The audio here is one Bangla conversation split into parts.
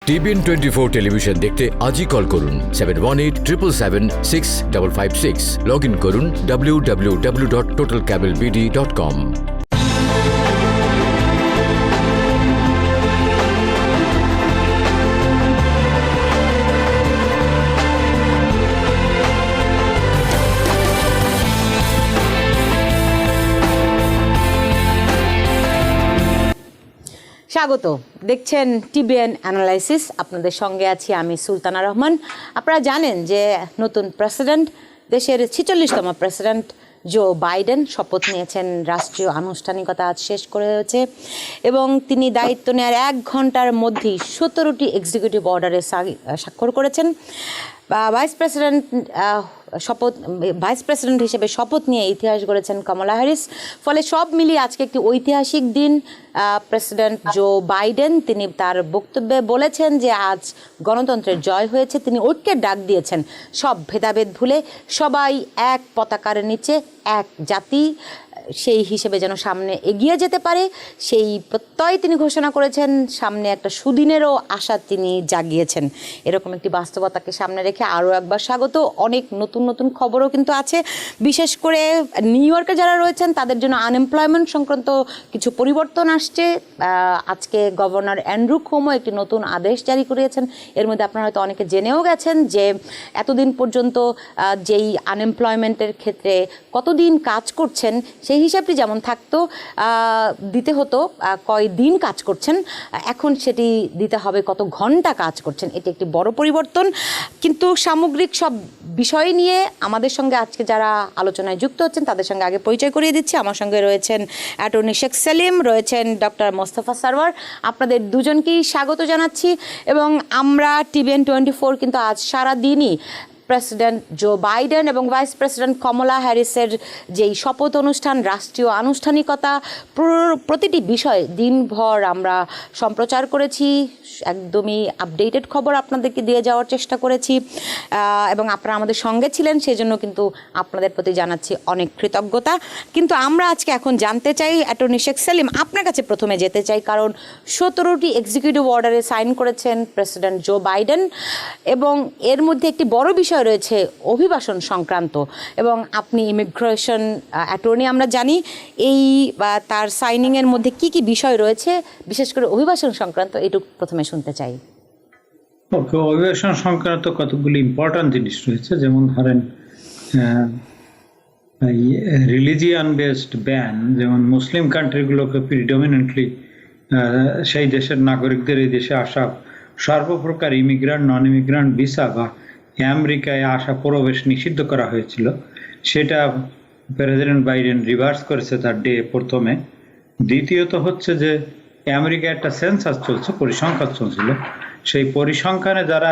TBN24 টেলিভিশন দেখতে আজই কল করুন 7187776556। লগ ইন করুন www.totalcablebd.com। স্বাগত, দেখছেন টিবিএন অ্যানালাইসিস। আপনাদের সঙ্গে আছি আমি সুলতানা রহমান। আপনারা জানেন যে নতুন প্রেসিডেন্ট, দেশের 46তম প্রেসিডেন্ট জো বাইডেন শপথ নিয়েছেন। রাষ্ট্রীয় আনুষ্ঠানিকতা আজ শেষ করেছে এবং তিনি দায়িত্ব নেওয়ার 1 ঘন্টার মধ্যেই 17টি এক্সিকিউটিভ অর্ডারে স্বাক্ষর করেছেন। ভাইস প্রেসিডেন্ট হিসেবে শপথ নিয়ে ইতিহাস গড়েছেন কমলা হ্যারিস। ফলে সব মিলিয়ে আজকে একটি ঐতিহাসিক দিন। প্রেসিডেন্ট জো বাইডেন তিনি তার বক্তব্যে বলেছেন যে আজ গণতন্ত্রের জয় হয়েছে। তিনি ঐক্যের ডাক দিয়েছেন, সব ভেদাভেদ ভুলে সবাই এক পতাকার নিচে এক জাতি, সেই হিসেবে যেন সামনে এগিয়ে যেতে পারে সেই প্রত্যয় তিনি ঘোষণা করেছেন। সামনে একটা সুদিনেরও আশা তিনি জাগিয়েছেন। এরকম একটি বাস্তবতাকে সামনে রেখে আরও একবার স্বাগত। অনেক নতুন নতুন খবরও কিন্তু আছে, বিশেষ করে নিউ ইয়র্কে যারা রয়েছেন তাদের জন্য আনএমপ্লয়মেন্ট সংক্রান্ত কিছু পরিবর্তন আসছে। আজকে গভর্নর অ্যান্ড্রু কুওমো একটি নতুন আদেশ জারি করিয়েছেন। এর মধ্যে আপনারা হয়তো অনেকে জেনেও গেছেন যে এতদিন পর্যন্ত যেই আনএমপ্লয়মেন্টের ক্ষেত্রে কতদিন কাজ করছেন সেই হিসাবটি যেমন থাকতো, দিতে হতো কয়দিন কাজ করছেন, এখন সেটি দিতে হবে কত ঘন্টা কাজ করছেন। এটি একটি বড় পরিবর্তন। কিন্তু সামগ্রিক সব বিষয় নিয়ে আমাদের সঙ্গে আজকে যারা আলোচনায় যুক্ত হচ্ছেন তাদের সঙ্গে আগে পরিচয় করিয়ে দিচ্ছি। আমার সঙ্গে রয়েছেন অ্যাটর্নি শেখ সেলিম, রয়েছেন ডক্টর মোস্তফা সারওয়ার। আপনাদের দুজনকেই স্বাগত জানাচ্ছি। এবং আমরা TBN24 কিন্তু আজ সারা দিনই প্রেসিডেন্ট জো বাইডেন এবং ভাইস প্রেসিডেন্ট কমলা হ্যারিসের যেই শপথ অনুষ্ঠান, রাষ্ট্রীয় আনুষ্ঠানিকতা, প্রতিটি বিষয় দিনভর আমরা সম্প্রচার করেছি। একদমই আপডেটেড খবর আপনাদেরকে দিয়ে যাওয়ার চেষ্টা করেছি এবং আপনারা আমাদের সঙ্গে ছিলেন, সেজন্য কিন্তু আপনাদের প্রতি জানাচ্ছি অনেক কৃতজ্ঞতা। কিন্তু আমরা আজকে এখন জানতে চাই, অ্যাটর্নি শেখ সেলিম আপনার কাছে প্রথমে যেতে চাই, কারণ 17টি এক্সিকিউটিভ অর্ডারে সাইন করেছেন প্রেসিডেন্ট জো বাইডেন এবং এর মধ্যে একটি বড় বিষয় রয়েছে অভিবাসন সংক্রান্ত। এবং আপনি ইমিগ্রেশন অ্যাটর্নি, আমরা জানি এই তার সাইনিংয়ের মধ্যে কি কি বিষয় রয়েছে, বিশেষ করে অভিবাসন সংক্রান্ত, এটুকু প্রথমে শুনতে চাই। অভিবাসন সংক্রান্ত কতগুলি ইম্পর্টেন্ট জিনিস রয়েছে, যেমন ধরেন রিলিজিয়ান বেসড ব্যান, যেমন মুসলিম কান্ট্রিগুলোকে প্রিডমিনেন্টলি সেই দেশের নাগরিকদের এই দেশে আসা, সর্বপ্রকার ইমিগ্রান্ট নন ইমিগ্রান্ট ভিসা বা আমেরিকায় আসা প্রবেশ নিষিদ্ধ করা হয়েছিল। সেটা প্রেসিডেন্ট বাইডেন রিভার্স করেছে তার ডে প্রথমে। দ্বিতীয়ত হচ্ছে যে আমেরিকায় একটা সেন্সাস চলছে, পরিসংখ্যান চলছিল, সেই পরিসংখ্যানে যারা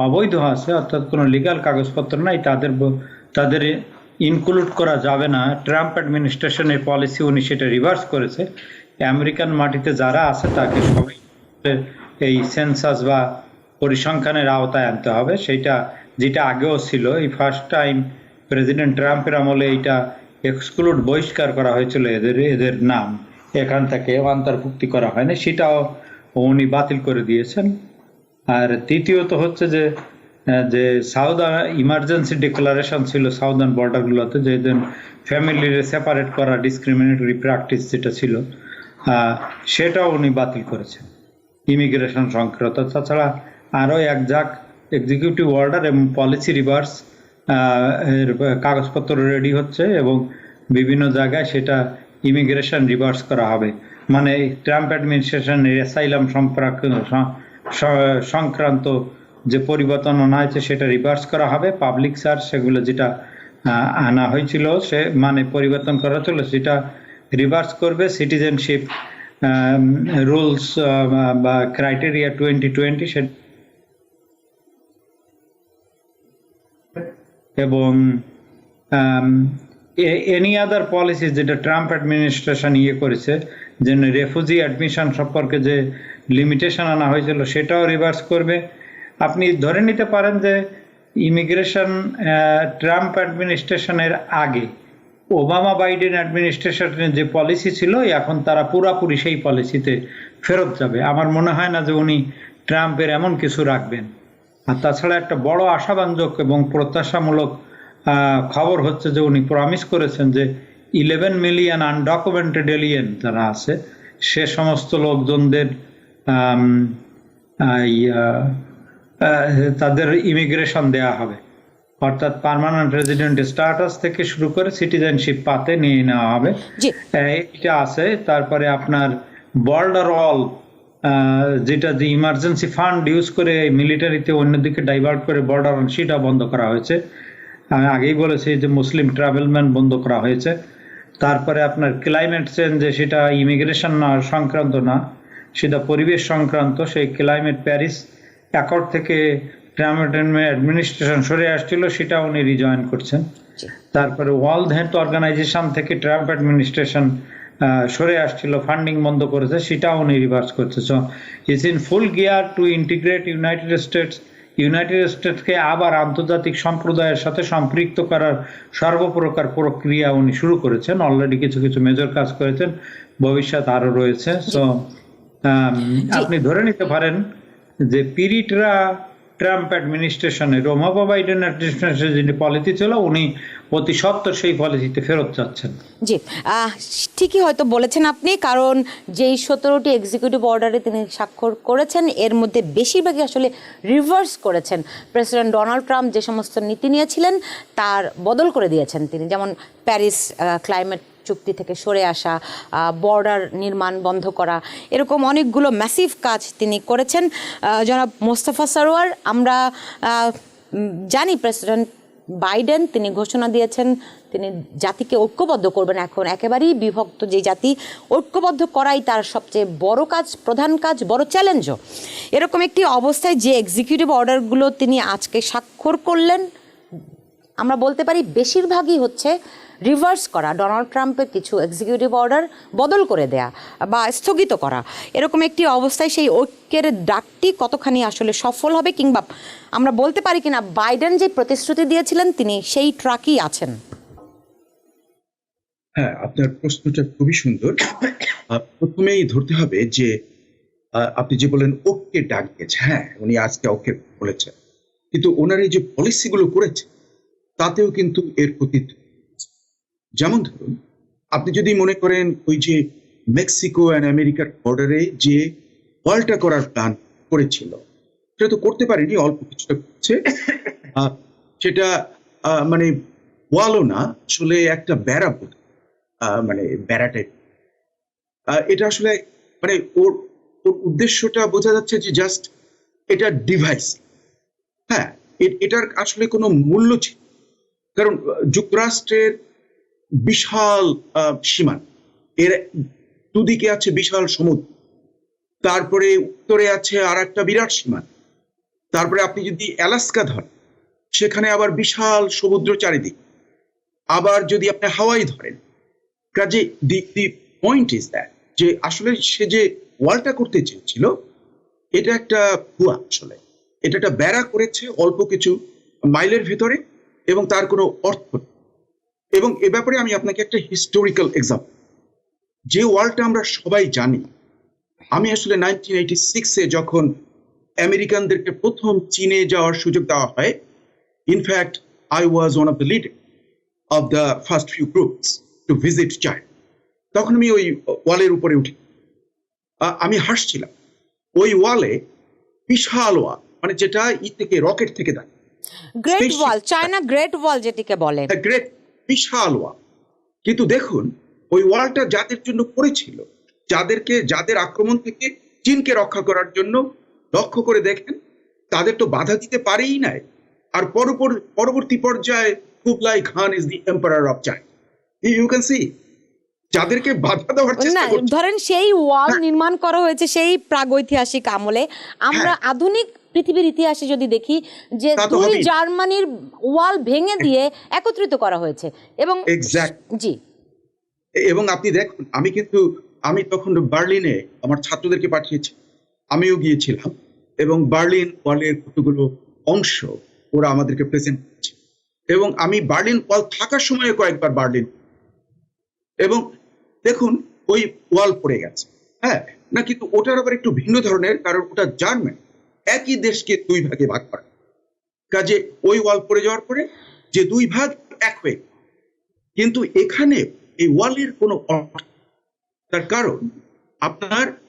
অবৈধ আছে অর্থাৎ কোনো লিগাল কাগজপত্র নাই তাদের ইনক্লুড করা যাবে না। ট্রাম্প অ্যাডমিনিস্ট্রেশনের পলিসি উনি সেটা রিভার্স করেছে। আমেরিকান মাটিতে যারা আছে তাকে সবাই এই সেন্সাস বা পরিসংখ্যানের আওতায় আনতে হবে। সেইটা যেটা আগেও ছিল, এই ফার্স্ট টাইম প্রেসিডেন্ট ট্রাম্পের আমলে এইটা এক্সক্লুড, বহিষ্কার করা হয়েছিল, এদের নাম এখান থেকে অন্তর্ভুক্তি করা হয়নি, সেটাও উনি বাতিল করে দিয়েছেন। আর তৃতীয়ত হচ্ছে যে সাউদার্ন ইমার্জেন্সি ডিক্লারেশন ছিল সাউদার্ন বর্ডারগুলোতে, যে ফ্যামিলির সেপারেট করা ডিসক্রিমিনেটরি প্র্যাকটিস যেটা ছিল, সেটাও উনি বাতিল করেছেন ইমিগ্রেশন সংক্রান্ত। তাছাড়া আরও এক ঝাঁক এক্সিকিউটিভ অর্ডার এবং পলিসি রিভার্স এর কাগজপত্র রেডি হচ্ছে এবং বিভিন্ন জায়গায় সেটা ইমিগ্রেশন রিভার্স করা হবে। মানে ট্রাম্প অ্যাডমিনিস্ট্রেশনের অ্যাসাইলাম সংক্রান্ত যে পরিবর্তন আনা হয়েছে সেটা রিভার্স করা হবে। পাবলিক সার্চ সেগুলো যেটা আনা হয়েছিল, সে মানে পরিবর্তন করা ছিল, সেটা রিভার্স করবে। সিটিজেনশিপ রুলস বা ক্রাইটেরিয়া 2020 সে এবং এনি আদার পলিসি যেটা ট্রাম্প অ্যাডমিনিস্ট্রেশন করেছে, যে রেফিউজি অ্যাডমিশন সম্পর্কে যে লিমিটেশন আনা হয়েছিল সেটাও রিভার্স করবে। আপনি ধরে নিতে পারেন যে ইমিগ্রেশন ট্রাম্প অ্যাডমিনিস্ট্রেশনের আগে ওবামা বাইডেন অ্যাডমিনিস্ট্রেশনের যে পলিসি ছিল, এখন তারা পুরাপুরি সেই পলিসিতে ফেরত যাবে। আমার মনে হয় না যে উনি ট্রাম্পের এমন কিছু রাখবেন। আর তাছাড়া একটা বড় আশাব্যঞ্জক এবং প্রত্যাশামূলক খবর হচ্ছে যে উনি প্রমিস করেছেন যে 11 মিলিয়ন আনডকুমেন্টেড এলিয়েন যারা আছে সে সমস্ত লোকজনদের তাদের ইমিগ্রেশন দেয়া হবে, অর্থাৎ পার্মানেন্ট রেজিডেন্ট স্ট্যাটাস থেকে শুরু করে সিটিজেনশিপ পাতে নিয়ে নেওয়া হবে, এটা আছে। তারপরে আপনার বর্ডার ওয়াল, যেটা যে ইমার্জেন্সি ফান্ড ইউজ করে মিলিটারিতে অন্যদিকে ডাইভার্ট করে বর্ডার, সেটা বন্ধ করা হয়েছে। আমি আগেই বলেছি যে মুসলিম ট্রাভেলম্যান বন্ধ করা হয়েছে। তারপরে আপনার ক্লাইমেট চেঞ্জ, সেটা ইমিগ্রেশন না সংক্রান্ত না, সেটা পরিবেশ সংক্রান্ত। সেই ক্লাইমেট প্যারিস অ্যাকর্ড থেকে ট্রাম্প অ্যাডমিনিস্ট্রেশন সরে আসছিল, সেটা উনি রিজয়েন করছেন। তারপরে ওয়ার্ল্ড হেলথ অর্গানাইজেশন থেকে ট্রাম্প অ্যাডমিনিস্ট্রেশন সরে আসছিল, ফান্ডিং বন্ধ করেছে, সেটাও উনি রিভার্স করছে। So it's in full gear to integrate United স্টেটসকে আবার আন্তর্জাতিক সম্প্রদায়ের সাথে সম্পৃক্ত করার সর্বপ্রকার প্রক্রিয়া উনি শুরু করেছেন। অলরেডি কিছু কিছু মেজর কাজ করেছেন, ভবিষ্যৎ আরো রয়েছে। সো আপনি ধরে নিতে পারেন যে পিরিটরা ট্রাম্প অ্যাডমিনিস্ট্রেশনের, ওবামা বাইডেন অ্যাডমিনিস্ট্রেশনের যে পলিসি ছিল, উনি অতি সত্বর সেই পলিসিতে ফেরত যাচ্ছেন। জি, ঠিকই হয়তো বলেছেন আপনি, কারণ যেই 17টি এক্সিকিউটিভ অর্ডারে তিনি স্বাক্ষর করেছেন এর মধ্যে বেশিরভাগই আসলে রিভার্স করেছেন। প্রেসিডেন্ট ডোনাল্ড ট্রাম্প যে সমস্ত নীতি নিয়েছিলেন তার বদল করে দিয়েছেন তিনি, যেমন প্যারিস ক্লাইমেট চুক্তি থেকে সরে আসা, বর্ডার নির্মাণ বন্ধ করা, এরকম অনেকগুলো ম্যাসিভ কাজ তিনি করেছেন। জনাব মোস্তফা সরোয়ার, আমরা জানি প্রেসিডেন্ট বাইডেন তিনি ঘোষণা দিয়েছেন তিনি জাতিকে ঐক্যবদ্ধ করবেন। এখন একেবারেই বিভক্ত যে জাতি, ঐক্যবদ্ধ করাই তার সবচেয়ে বড় কাজ, প্রধান কাজ, বড় চ্যালেঞ্জও। এরকম একটি অবস্থায় যে এক্সিকিউটিভ অর্ডারগুলো তিনি আজকে স্বাক্ষর করলেন, আমরা বলতে পারি বেশিরভাগই হচ্ছে রিভার্স করা, ডোনাল্ড ট্রাম্পের কিছু এক্সিকিউটিভ অর্ডার বদল করে দেয়া বা স্থগিত করা। এরকম একটি অবস্থায় সেই ঐক্যের ডাকটি কতখানি আসলে সফল হবে, কিংবা আমরা বলতে পারি কিনা বাইডেন যে প্রতিশ্রুতি দিয়েছিলেন তিনি সেই ট্র্যাকই আছেন? হ্যাঁ, আপনার প্রশ্নটা খুবই সুন্দর। প্রথমেই ধরতে হবে যে আপনি যে বলেন ঐক্যে ডাক দিয়েছে, হ্যাঁ উনি আজকে ঐক্যে বলেছেন, কিন্তু ওনার এই যে পলিসিগুলো করেছে তাতেও কিন্তু এর প্রতি, যেমন ধরুন আপনি যদি মনে করেন ওই যে মেক্সিকো অ্যান্ড আমেরিকার বর্ডারে যে ওয়ালটা করার প্ল্যান করেছিল, সেটা তো করতে পারেনি, অল্প কিছুটা করছে। সেটা মানে ওয়ালও না, আসলে একটা বেড়া, মানে বেড়াটাই। এটা আসলে মানে ওর উদ্দেশ্যটা বোঝা যাচ্ছে যে জাস্ট এটা ডিভাইস। হ্যাঁ, এটার আসলে কোনো মূল্য ছিল, কারণ যুক্তরাষ্ট্রের বিশাল সীমানা, এর দুদিকে আছে বিশাল সমুদ্র, তারপরে উত্তরে আছে আর একটা বিরাট সীমানা, তারপরে আপনি যদি অ্যালাস্কা ধরেন সেখানে আবার বিশাল সমুদ্র চারিদিক, আবার যদি আপনি হাওয়াই ধরেন, কাজে দি পয়েন্ট ইজ দ্যাট যে আসলে সে যে ওয়ালটা করতে চেয়েছিল এটা একটা ভুয়া, আসলে এটা একটা বেড়া করেছে অল্প কিছু মাইলের ভিতরে, এবং তার কোনো অর্থ নেই। এবং এ ব্যাপারে আমি আপনাকে একটা হিস্টোরিক্যাল এক্সাম্পল, যে ওয়ালটা আমরা সবাই জানি, আমি আসলে 1986-এ যখন আমেরিকানদেরকে প্রথম চীনে যাওয়ার সুযোগ দেওয়া হয়, in fact I was one of the leader of the first few groups to visit China, তখন আমি ওই ওয়ালের উপরে উঠি, আমি হাসছিলাম। ওই ওয়ালে বিশাল ওয়াল, মানে যেটা থেকে রকেট থেকে দেয়, গ্রেট ওয়াল, চায়না গ্রেট ওয়াল যেটিকে বলে, গ্রেট বিশাল ওয়াল। কিন্তু দেখুন ওই ওয়ালটা যাদের জন্য করেছিল, যাদের আক্রমণ থেকে চীনকে রক্ষা করার জন্য, লক্ষ্য করে দেখেন তাদের তো বাধা দিতে পারেই নাই। আর পরবর্তী পর্যায়ে Kublai Khan is the emperor of China, you can see, যাদেরকে বাধা দেওয়ার চেষ্টা করছে। ধরেন সেই ওয়াল নির্মাণ করা হয়েছে সেই প্রাগৈতিহাসিক আমলে। আমরা আধুনিক পৃথিবীর ইতিহাসে যদি দেখি যে দুই জার্মানির ওয়াল ভেঙে দিয়ে একত্রিত করা হয়েছে, এবং জি, এবং আপনি দেখুন আমি তখন বার্লিনে আমার ছাত্রদেরকে পাঠিয়েছি, আমিও গিয়েছিলাম, এবং বার্লিন ওয়ালের কতগুলো অংশ ওরা আমাদেরকে প্রেজেন্ট করছে, এবং আমি বার্লিন ওয়াল থাকার সময় কয়েকবার বার্লিন, এবং দেখুন ওই ওয়াল পড়ে গেছে। হ্যাঁ না, কিন্তু ওটার আবার একটু ভিন্ন ধরনের, কারণ ওটা জার্মান, একই দেশকে দুই ভাগে ভাগ করা। কাজে ওই ওয়াল পড়ে যাওয়ার পরে যে দুই ভাগ এক হয়ে, কিন্তু এখানে এই ওয়ালের কোনো তার কারণ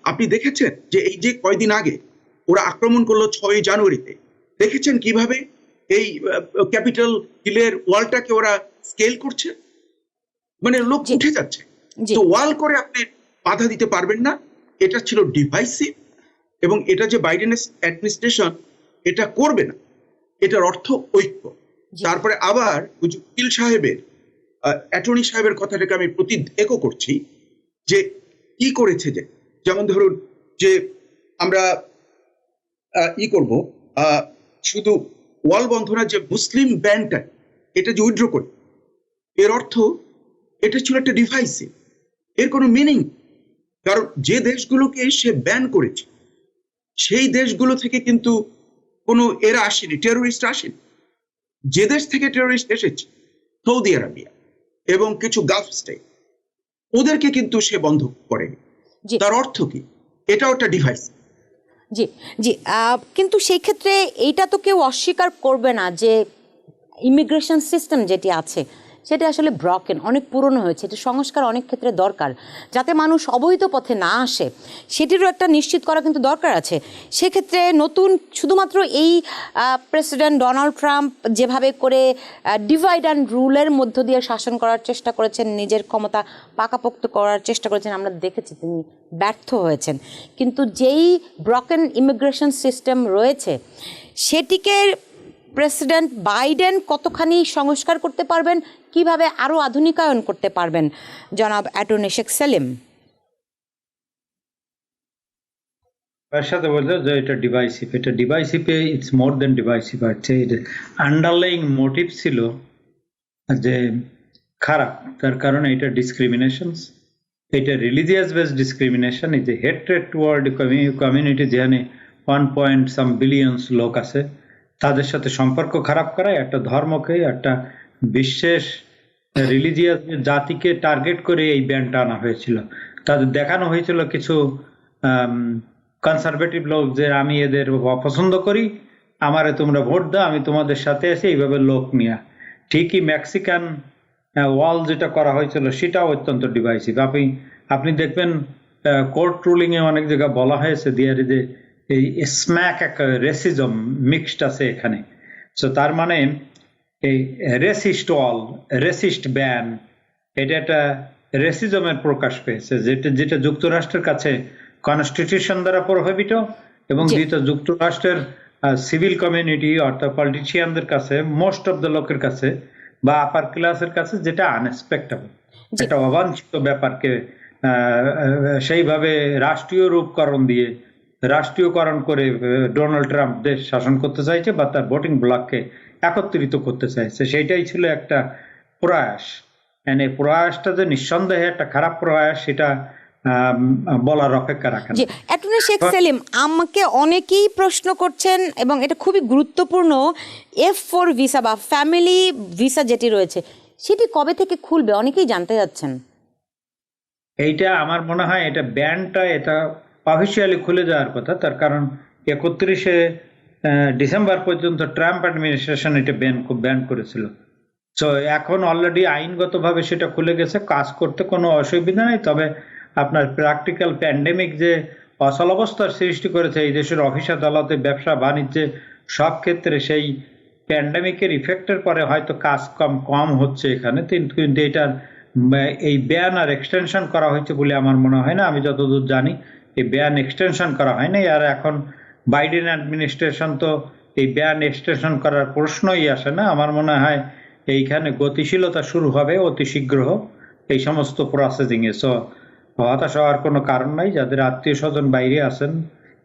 আপনি দেখেছেন যে এই যে কয়দিন আগে ওরা আক্রমণ করলো 6ই জানুয়ারিতে, দেখেছেন কিভাবে এই ক্যাপিটাল হিলের ওয়ালটাকে ওরা স্কেল করছে, মানে লোক উঠে যাচ্ছে। তো ওয়াল করে আপনি বাধা দিতে পারবেন না, এটা ছিল ডিভাইসিভ। এবং এটা যে বাইডেন অ্যাডমিনিস্ট্রেশন এটা করবে না, এটার অর্থ ঐক্য। তারপরে আবার উকিল সাহেবের অ্যাটর্নি সাহেবের কথাটাকে আমি প্রতি একো করছি যে কি করেছে, যে যেমন ধরুন যে আমরা করব শুধু ওয়াল বন্ধ না, যে মুসলিম ব্যানটা এটা যে উইথড্র করি, এর অর্থ এটা ছিল একটা ডিভাইসিভ, এর কোনো মিনিং। কারণ যে দেশগুলোকে সে ব্যান করেছে সেই দেশগুলো থেকে কিন্তু কোনো এরা আসেনি, টেরোরিস্ট আসেনি। যে দেশ থেকে টেরোরিস্ট এসেছে সৌদি আরবিয়া এবং কিছু গালফ স্টেট, ওদেরকে কিন্তু সে বন্ধ করেনি। তার অর্থ কি? এটাও একটা ডিভাইস। জি জি, কিন্তু সেই ক্ষেত্রে এইটা তো কেউ অস্বীকার করবে না যে ইমিগ্রেশন সিস্টেম যেটি আছে সেটা আসলে ব্রকেন, অনেক পুরনো হয়েছে। এটা সংস্কার অনেক ক্ষেত্রে দরকার, যাতে মানুষ অবৈধ পথে না আসে সেটিরও একটা নিশ্চিত করা কিন্তু দরকার আছে। সেক্ষেত্রে নতুন শুধুমাত্র এই প্রেসিডেন্ট ডোনাল্ড ট্রাম্প যেভাবে করে ডিভাইড অ্যান্ড রুলের মধ্য দিয়ে শাসন করার চেষ্টা করেছেন, নিজের ক্ষমতা পাকাপোক্ত করার চেষ্টা করেছেন, আমরা দেখেছি তিনি ব্যর্থ হয়েছেন। কিন্তু যেই ব্রকেন ইমিগ্রেশন সিস্টেম রয়েছে সেটিকে প্রেসিডেন্ট বাইডেন কতখানি সংস্কার করতে পারবেন, কিভাবে আরো আধুনিকায়ন করতে পারবেন, জনাব অ্যাটর্নি শেখ সেলিম? এর সাথে বলতে যে এটা ডিভাইসিভ, এটা ডিভাইসিভে ইটস মোর দেন ডিভাইসিভ। আছে আন্ডারলাইং মোটিভ ছিল যে খারাপ, তার কারণে এটা ডিসক্রিমিনেশনস, এটা রিলিজিয়াস বেসড ডিসক্রিমিনেশন, এই যে হেট্রেড টুয়ার্ড কমিউনিটি, যেখানে 1 বিলিয়ন লোক আছে তাদের সাথে সম্পর্ক খারাপ করা, একটা ধর্মকে, একটা বিশেষ রিলিজিয়াস জাতিকে টার্গেট করে এই ব্যানটা আনা হয়েছিল। তাদের দেখানো হয়েছিল কিছু কনসারভেটিভ লোক যে আমি এদের অপছন্দ করি, আমারে তোমরা ভোট দাও, আমি তোমাদের সাথে আছি, এইভাবে লোক নিয়ে। ঠিকই মেক্সিকান ওয়াল যেটা করা হয়েছিল সেটাও অত্যন্ত ডিভাইসিভ। আপনি দেখবেন কোর্ট রুলিং এ অনেক জায়গায় বলা হয়েছে দিয়ারে যে এই স্ম্যাক একটা রেসিজম মিক্সড আছে এখানে। সো তার মানে এই রেসিস্ট ওয়াল, রেসিস্ট ব্যান, এটা একটা রেসিজমের প্রকাশ পেয়েছে, যেটা যুক্তরাষ্ট্রের কাছে কনস্টিটিউশন দ্বারা প্রভাবিত, এবং দ্বিতীয় যুক্তরাষ্ট্রের সিভিল কমিউনিটি অর্থাৎ পলিটিশিয়ানদের কাছে, মোস্ট অফ দ্য লোকের কাছে বা আপার ক্লাসের কাছে যেটা আনএক্সপেক্টেবল, একটা অবাঞ্ছিত ব্যাপারকে সেইভাবে রাষ্ট্রীয় রূপকরণ দিয়ে, রাষ্ট্রীয়করণ করে ডোনাল্ড ট্রাম্প দেশ শাসন করতে চাইছে বা তার ভোটিং ব্লককে একত্রিত করতে চাইছে। সেইটাই ছিল একটা প্রয়াস। এই প্রয়াসটা যে নিঃসন্দেহে একটা খারাপ প্রয়াস সেটা বলার অপেক্ষা রাখে না। অ্যাটর্নি শেখ সেলিম, আমাকে অনেকেই প্রশ্ন করছেন এবং এটা খুবই গুরুত্বপূর্ণ, F4 ভিসা বা ফ্যামিলি ভিসা যেটি রয়েছে সেটি কবে থেকে খুলবে, অনেকেই জানতে যাচ্ছেন। এইটা আমার মনে হয় এটা ব্যানটা এটা অফিসিয়ালি খুলে যাওয়ার কথা, তার কারণ 31শে ডিসেম্বর পর্যন্ত ট্রাম্প অ্যাডমিনিস্ট্রেশন এটা ব্যান করেছিল। সো এখন অলরেডি আইনগতভাবে সেটা খুলে গেছে, কাজ করতে কোনো অসুবিধা নেই। তবে আপনার প্র্যাকটিক্যাল প্যান্ডেমিক যে অচলাবস্থার সৃষ্টি করেছে এই দেশের অফিস আদালতে, ব্যবসা বাণিজ্যে, সব ক্ষেত্রে সেই প্যান্ডেমিকের ইফেক্টের পরে হয়তো কাজ কম হচ্ছে এখানে, কিন্তু এটার এই ব্যান আর এক্সটেনশন করা হয়েছে বলে আমার মনে হয় না। আমি যতদূর জানি এই ব্যান এক্সটেনশন করা হয়নি। আর এখন বাইডেন অ্যাডমিনিস্ট্রেশন তো এই ব্যান এক্সটেনশন করার প্রশ্নই আসে না। আমার মনে হয় এইখানে গতিশীলতা শুরু হবে অতি শীঘ্র এই সমস্ত প্রসেসিং এ। সো হতাশ হওয়ার কোনো কারণ নাই। যাদের আত্মীয় স্বজন বাইরে আছেন,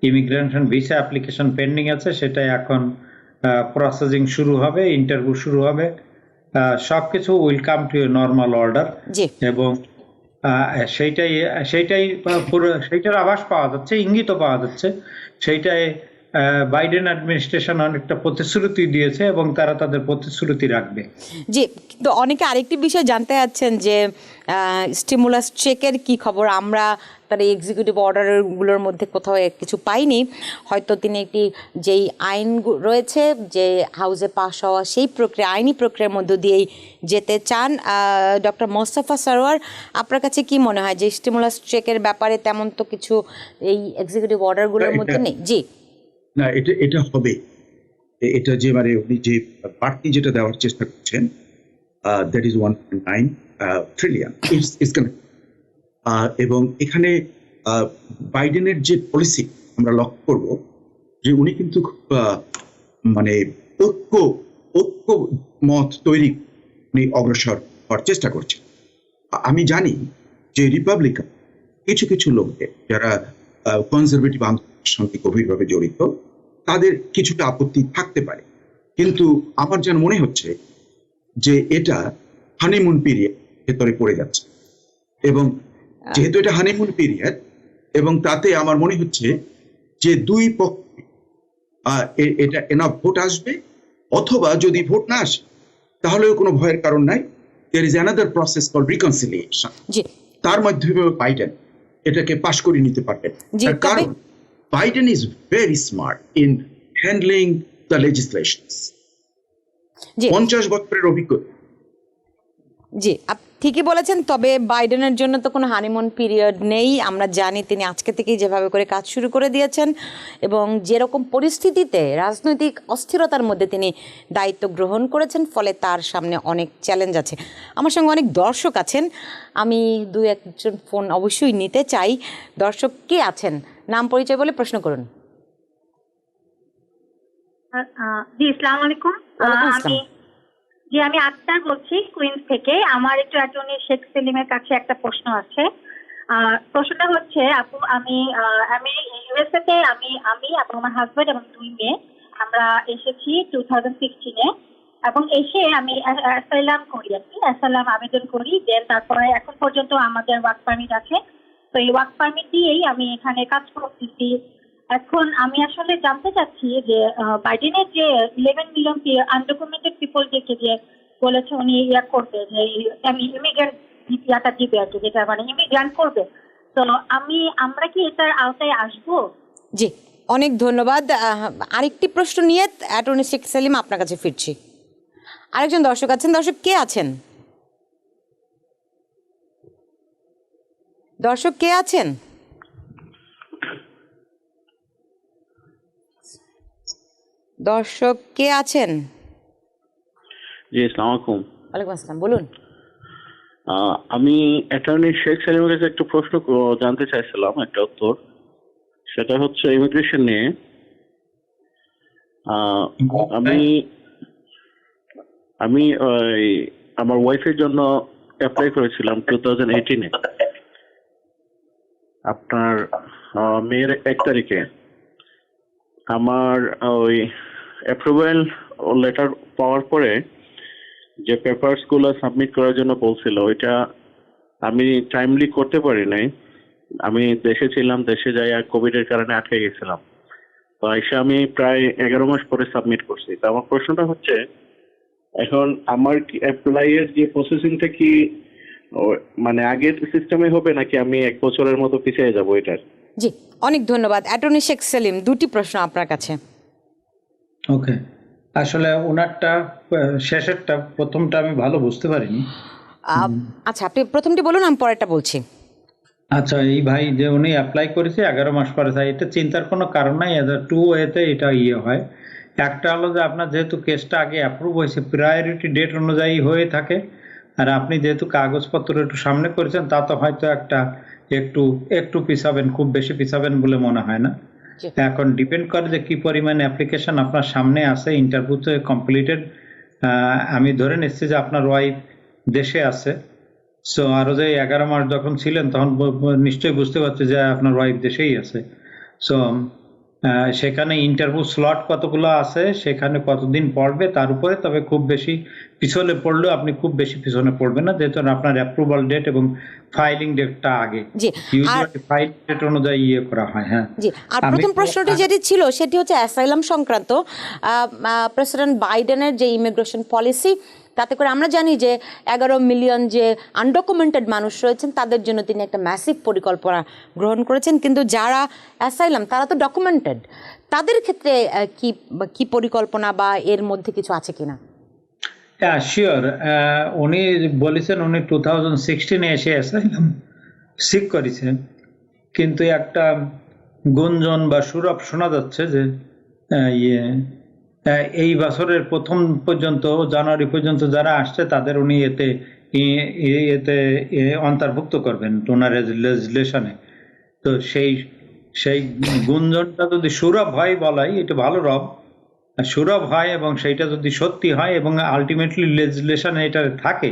ইমিগ্রেশন ভিসা অ্যাপ্লিকেশন পেন্ডিং আছে, সেটা এখন প্রসেসিং শুরু হবে, ইন্টারভিউ শুরু হবে, সবকিছু will come to normal order. এবং সেইটার আভাস পাওয়া যাচ্ছে, ইঙ্গিতও পাওয়া যাচ্ছে। সেইটাই বাইডেন অ্যাডমিনিস্ট্রেশন অনেকটা প্রতিশ্রুতি দিয়েছে এবং তারা তাদের প্রতিশ্রুতি রাখবে। জি, তো অনেকে আরেকটি বিষয় জানতে চাচ্ছেন যে স্টিমুলাস চেকের কি খবর? আমরা তার এই এক্সিকিউটিভ অর্ডারগুলোর মধ্যে কোথাও কিছু পাইনি। হয়তো তিনি একটি যেই আইন রয়েছে যে হাউসে পাশ হওয়া সেই প্রক্রিয়া, আইনি প্রক্রিয়ার মধ্য দিয়েই যেতে চান। ডক্টর মোস্তফা সরোয়ার, আপনার কাছে কি মনে হয় যে স্টিমুলাস চেকের ব্যাপারে তেমন তো কিছু এই এক্সিকিউটিভ অর্ডারগুলোর মধ্যে নেই? জি না, এটা হবে। এটা যে মানে উনি যে বাড়তি যেটা দেওয়ার চেষ্টা করছেন, দ্যাট ইজ 1.9 ট্রিলিয়ন এবং এখানে বাইডেনের যে পলিসি আমরা লক্ষ্য করব যে উনি কিন্তু খুব মানে ঐক্য মত তৈরি উনি অগ্রসর হওয়ার চেষ্টা করছেন। আমি জানি যে রিপাবলিকান কিছু লোকদের যারা কনজারভেটিভ আন্দোলনের সঙ্গে গভীরভাবে জড়িত, তাদের কিছুটা আপত্তি থাকতে পারে, কিন্তু আমার যেন মনে হচ্ছে যে এটা হানিমুন পিরিয়ড ভেতরে পড়ে যাচ্ছে, এবং যেহেতু এটা হানিমুন পিরিয়ড এবং তাতে আমার মনে হচ্ছে যে দুই পক্ষে এটা এনাফ ভোট আসবে, অথবা যদি ভোট না আসে তাহলেও কোনো ভয়ের কারণ নাই। There is another process call reconciliation, তার মাধ্যমে বাইডেন এটাকে পাশ করে নিতে পারবেন। কারণ Biden is very smart in handling the legislations, 50 বছরের অভিজ্ঞতা। জি, ঠিকই বলেছেন। তবে বাইডেনের জন্য তো কোনো হানিমুন পিরিয়ড নেই। আমরা জানি তিনি আজকে থেকেই যেভাবে করে কাজ শুরু করে দিয়েছেন এবং যেরকম পরিস্থিতিতে রাজনৈতিক অস্থিরতার মধ্যে তিনি দায়িত্ব গ্রহণ করেছেন, ফলে তার সামনে অনেক চ্যালেঞ্জ আছে। আমার সঙ্গে অনেক দর্শক আছেন, আমি দু একজন ফোন অবশ্যই নিতে চাই। দর্শক কে আছেন, নাম পরিচয় বলে প্রশ্ন করুন। জি, আসসালামু আলাইকুম। আমি আক্তার বলছি কুইন্স থেকে। আমার একটু অ্যাটর্নি শেখ সেলিমের কাছে একটা প্রশ্ন আছে। প্রশ্নটা হচ্ছে, আপু আমি ইউএসএ তে আমি এবং আমার হাজবেন্ড এবং 2 মেয়ে আমরা এসেছি 2016-এ, এবং এসে আমি অ্যাসাইলাম করি, অ্যাসাইলাম আবেদন করি। দেন তারপরে এখন পর্যন্ত আমাদের ওয়ার্ক পারমিট আছে। তো এই ওয়ার্ক পারমিট দিয়েই আমি এখানে কাজ করতেছি। এখন আমি আসলে জানতে চাচ্ছি যে বাইডেনের যে 11 মিলিয়ন আনডকুমেন্টেড পিপলদেরকে যে বলেছে উনি করবে, যে ইমিগ্রেন্ট ইয়াটা দিবে আর কি, যেটা মানে ইমিগ্রেন্ট করবে, তো আমরা কি এটার আওতায় আসবো? জি, অনেক ধন্যবাদ। আরেকটি প্রশ্ন নিয়ে অ্যাটর্নি শেখ সেলিম আপনার কাছে ফিরছি। আরেকজন দর্শক আছেন। দর্শক কে আছেন? দর্শক কে আছেন? দর্শক কে আছেন? জি, আসসালামু আলাইকুম। ওয়ালাইকুম আসসালাম, বলুন। আমি অ্যাটর্নি শেখ সেলিমের কাছে একটা প্রশ্ন জানতে চাইছিলাম, একটা উত্তর। সেটা হচ্ছে ইমিগ্রেশন নিয়ে। আমি আমার ওয়াইফের জন্য অ্যাপ্লাই করেছিলাম 2018-এ, আপনার মের 1 তারিখে। আমার ওই অ্যাপ্রুভাল লেটার পাওয়ার পরে যে পেপারসগুলো সাবমিট করার জন্য বলছিল, ওইটা আমি টাইমলি করতে পারি নাই। আমি দেশে ছিলাম, দেশে যাই আর কোভিডের কারণে আটকে গেছিলাম। তো এসে আমি প্রায় 11 মাস পরে সাবমিট করছি। তো আমার প্রশ্নটা হচ্ছে, এখন আমার কি অ্যাপ্লাইয়ের যে প্রসেসিংটা কি মানে আগের সিস্টেমে হবে, নাকি আমি 1 বছরের মতো পিছিয়ে যাবো এটার? জি, অনেক ধন্যবাদ। অ্যাটর্নি শেখ সেলিম, 2টি প্রশ্ন আপনার কাছে। ওকে, আসলে ওনারটা শেষেরটা, প্রথমটা আমি ভালো বুঝতে পারিনি। আচ্ছা, আপনি প্রথমটি বলুন, আমি পরেরটা বলছি। আচ্ছা, এই ভাই যে উনি অ্যাপ্লাই করেছে 11 মাস পরে, তাই এটা চিন্তার কোনো কারণ নাই। টু ওয়েতে এটা হয়। একটা হলো যে আপনার যেহেতু কেসটা আগে অ্যাপ্রুভ হয়েছে, প্রায়োরিটি ডেট অনুযায়ী হয়ে থাকে, আর আপনি যেহেতু কাগজপত্র একটু সামনে করেছেন, তা তো হয়তো একটু পিছাবেন, খুব বেশি পিছাবেন বলে মনে হয় না। এখন ডিপেন্ড করে যে কি পরিমাণ অ্যাপ্লিকেশন আপনার সামনে আছে, ইন্টারভিউ তো কমপ্লিটেড। আমি ধরে নিচ্ছি যে আপনার ওয়াইফ দেশে আছে, সো আরো যে 11 মাস যখন ছিলেন তখন নিশ্চয়ই বুঝতে পারছি যে আপনার ওয়াইফ দেশেই আছে। সো সেখানে ইন্টারভিউ স্লট কতগুলো আছে, সেখানে কতদিন পড়বে তার উপরে। তবে খুব বেশি পিছনে পড়লেও আপনি খুব বেশি পিছনে পড়বেন না, যেহেতু আপনার অ্যাপ্রুভাল ডেট এবং ফাইলিং ডেটটা আগে, ইউজুয়ালি ফাইল ডেট অনুযায়ী করা হয়। হ্যাঁ জি, আর প্রথম প্রশ্নটি যেটি ছিল সেটি হচ্ছে অ্যাসাইলাম সংক্রান্ত। প্রেসিডেন্ট বাইডেনের যে ইমিগ্রেশন পলিসি, তাতে করে আমরা জানি যে 11 মিলিয়ন যে আনডকুমেন্টেড মানুষ রয়েছেন তাদের জন্য তিনি একটা ম্যাসিভ পরিকল্পনা গ্রহণ করেছেন, কিন্তু যারা অ্যাসাইলাম তারা তো ডকুমেন্টেড, তাদের ক্ষেত্রে কি পরিকল্পনা বা এর মধ্যে কিছু আছে কিনা? হ্যাঁ, শিওর। উনি বলেছেন উনি 2016-এ এসে অ্যাসাইলাম সিক করেছেন, কিন্তু একটা গুঞ্জন বা সুরভ শোনা যাচ্ছে যে এই বছরের প্রথম পর্যন্ত, জানুয়ারি পর্যন্ত যারা আসছে তাদের উনি এতে অন্তর্ভুক্ত করবেন ওনার লেজিসলেশনে। তো সেই গুঞ্জনটা যদি সুরভ হয়, বলাই এটা ভালো রব, সুরভ হয় এবং সেইটা যদি সত্যি হয় এবং আলটিমেটলি লেজিসলেশনে এটা থাকে,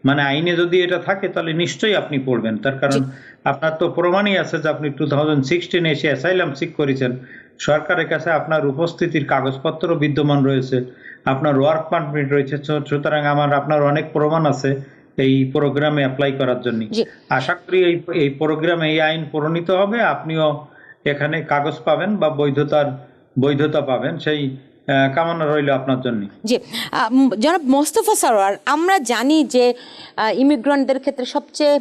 মানে আইনে যদি এটা থাকে, তাহলে নিশ্চয়ই আপনি পড়বেন। তার কারণ আপনার তো প্রমাণই আছে যে আপনি 2016-এ এসে অ্যাসাইলাম সিক করেছেন, সরকারের কাছে আপনার উপস্থিতির কাগজপত্র বিদ্যমান রয়েছে, আপনার ওয়ার্ক পারমিট রয়েছে, সুতরাং আপনার অনেক প্রমাণ আছে এই প্রোগ্রামে অ্যাপ্লাই করার জন্য। আশা করি এই প্রোগ্রামে এই আইন প্রণীত হবে, আপনিও এখানে কাগজ পাবেন বা বৈধতা পাবেন, সেই কামনা রইল আপনার জন্য। জি, জনাব মোস্তফা সরোয়ার, আমরা জানি যে ইমিগ্রান্টদের ক্ষেত্রে সবচেয়ে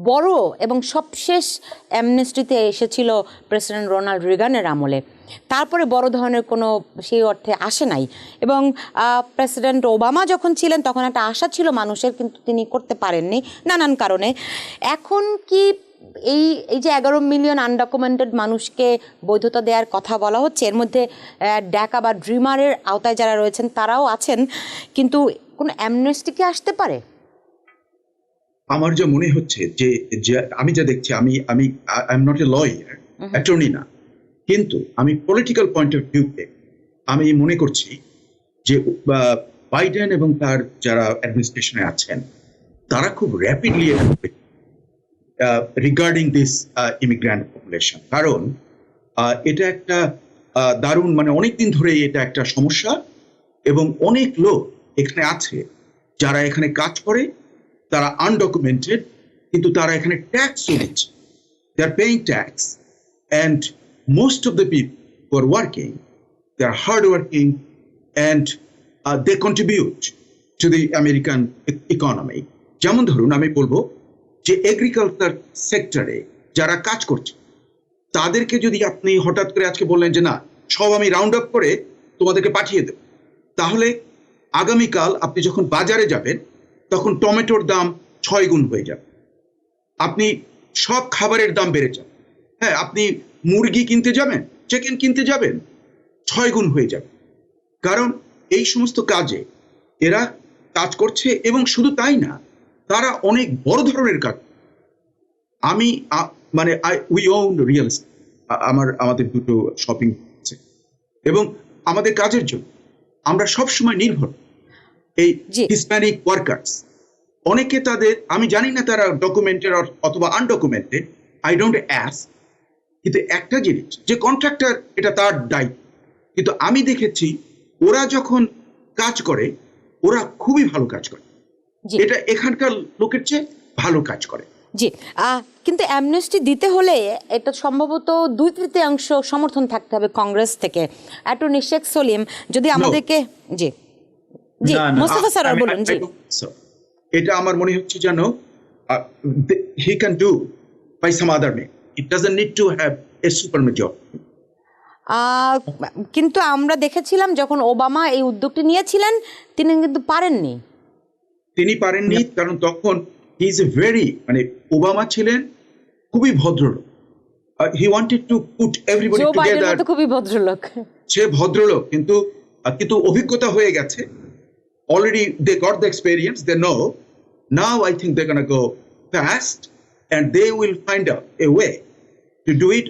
বড় এবং সবশেষ অ্যামনেস্টিতে এসেছিল প্রেসিডেন্ট রোনাল্ড রিগানের আমলে, তারপরে বড় ধরনের কোনো সেই অর্থে আসে নাই। এবং প্রেসিডেন্ট ওবামা যখন ছিলেন তখন একটা আশা ছিল মানুষের, কিন্তু তিনি করতে পারেননি নানান কারণে। এখন কি এই যে 11 মিলিয়ন আনডকুমেন্টেড মানুষকে বৈধতা দেওয়ার কথা বলা হচ্ছে, এর মধ্যে ড্যাকা বা ড্রিমারের আওতায় যারা রয়েছেন তারাও আছেন, কিন্তু কোনো অ্যামনেস্টি কি আসতে পারে? আমার যা মনে হচ্ছে যে আমি যা দেখছি, আমি I am not a lawyer, attorney না, কিন্তু আমি পলিটিক্যাল পয়েন্ট অফ ভিউতে আমি মনে করছি যে বাইডেন এবং তার যারা অ্যাডমিনিস্ট্রেশনে আছেন তারা খুব rapidly regarding this immigrant population, কারণ এটা একটা দারুণ, মানে অনেকদিন ধরে এটা একটা সমস্যা এবং অনেক লোক এখানে আছে যারা এখানে কাজ করে, তারা আনডকুমেন্টেড, কিন্তু তারা এখানে ট্যাক্সও দিচ্ছে, they are paying tax, and most of the people who are working, they are hard working, and they contribute to the American economy. যেমন ধরুন আমি বলবো যে এগ্রিকালচার সেক্টরে যারা কাজ করছে তাদেরকে যদি আপনি হঠাৎ করে আজকে বললেন যে না, সব আমি রাউন্ড আপ করে তোমাদেরকে পাঠিয়ে দেব, তাহলে আগামীকাল আপনি যখন বাজারে যাবেন তখন টমেটোর দাম 6 গুণ হয়ে যাবে, আপনি সব খাবারের দাম বেড়ে যাবে, হ্যাঁ, আপনি মুরগি কিনতে যাবেন, চিকেন কিনতে যাবেন, 6 গুণ হয়ে যাবে, কারণ এই সমস্ত কাজে এরা কাজ করছে। এবং শুধু তাই না, তারা অনেক বড় ধরনের কাজ। আমি মানে উই ওন রিয়েল এস্টেট, আমাদের দুটো শপিং আছে এবং আমাদের কাজের জন্য আমরা সবসময় নির্ভর এই হিসপ্যানিক ওয়ার্কার্স। অনেকে তাদের, আমি জানি না তারা ডকুমেন্টেড অথবা আনডকুমেন্টেড, আই ডোন্ট অ্যাস্ক, কিন্তু একটা জিনিস যে কন্ট্রাক্টর, এটা তার দায়িত্ব, কিন্তু আমি দেখেছি ওরা যখন কাজ করে ওরা খুবই ভালো কাজ করে, এটা এখানকার লোকের চেয়ে ভালো কাজ করে। জি, কিন্তু অ্যামনেস্টি দিতে হলে এটা সম্ভবত 2/3 সমর্থন থাকতে হবে কংগ্রেস থেকে। অ্যাটর্নি শেখ সলিম যদি আমাদেরকে জি জি মোস্তফা সরোয়ার বলুন। জি, এটা আমার মনে হচ্ছে যেন he can do by some other may, it doesn't need to have a super majority. কিন্তু আমরা দেখেছিলাম যখন ওবামা এই উদ্যোগটি নিয়েছিলেন তিনি কিন্তু পারেননি। তিনি পারেননি কারণ তখন হি ইজ এ ভেরি, মানে ওবামা ছিলেন খুবই ভদ্রলোক, he wanted to put everybody together, খুবই ভদ্রলোক, সে ভদ্রলোক, কিন্তু অভিজ্ঞতা হয়ে গেছে, already they got the experience, they know now, I think they gonna go fast and they will find out a way to do it.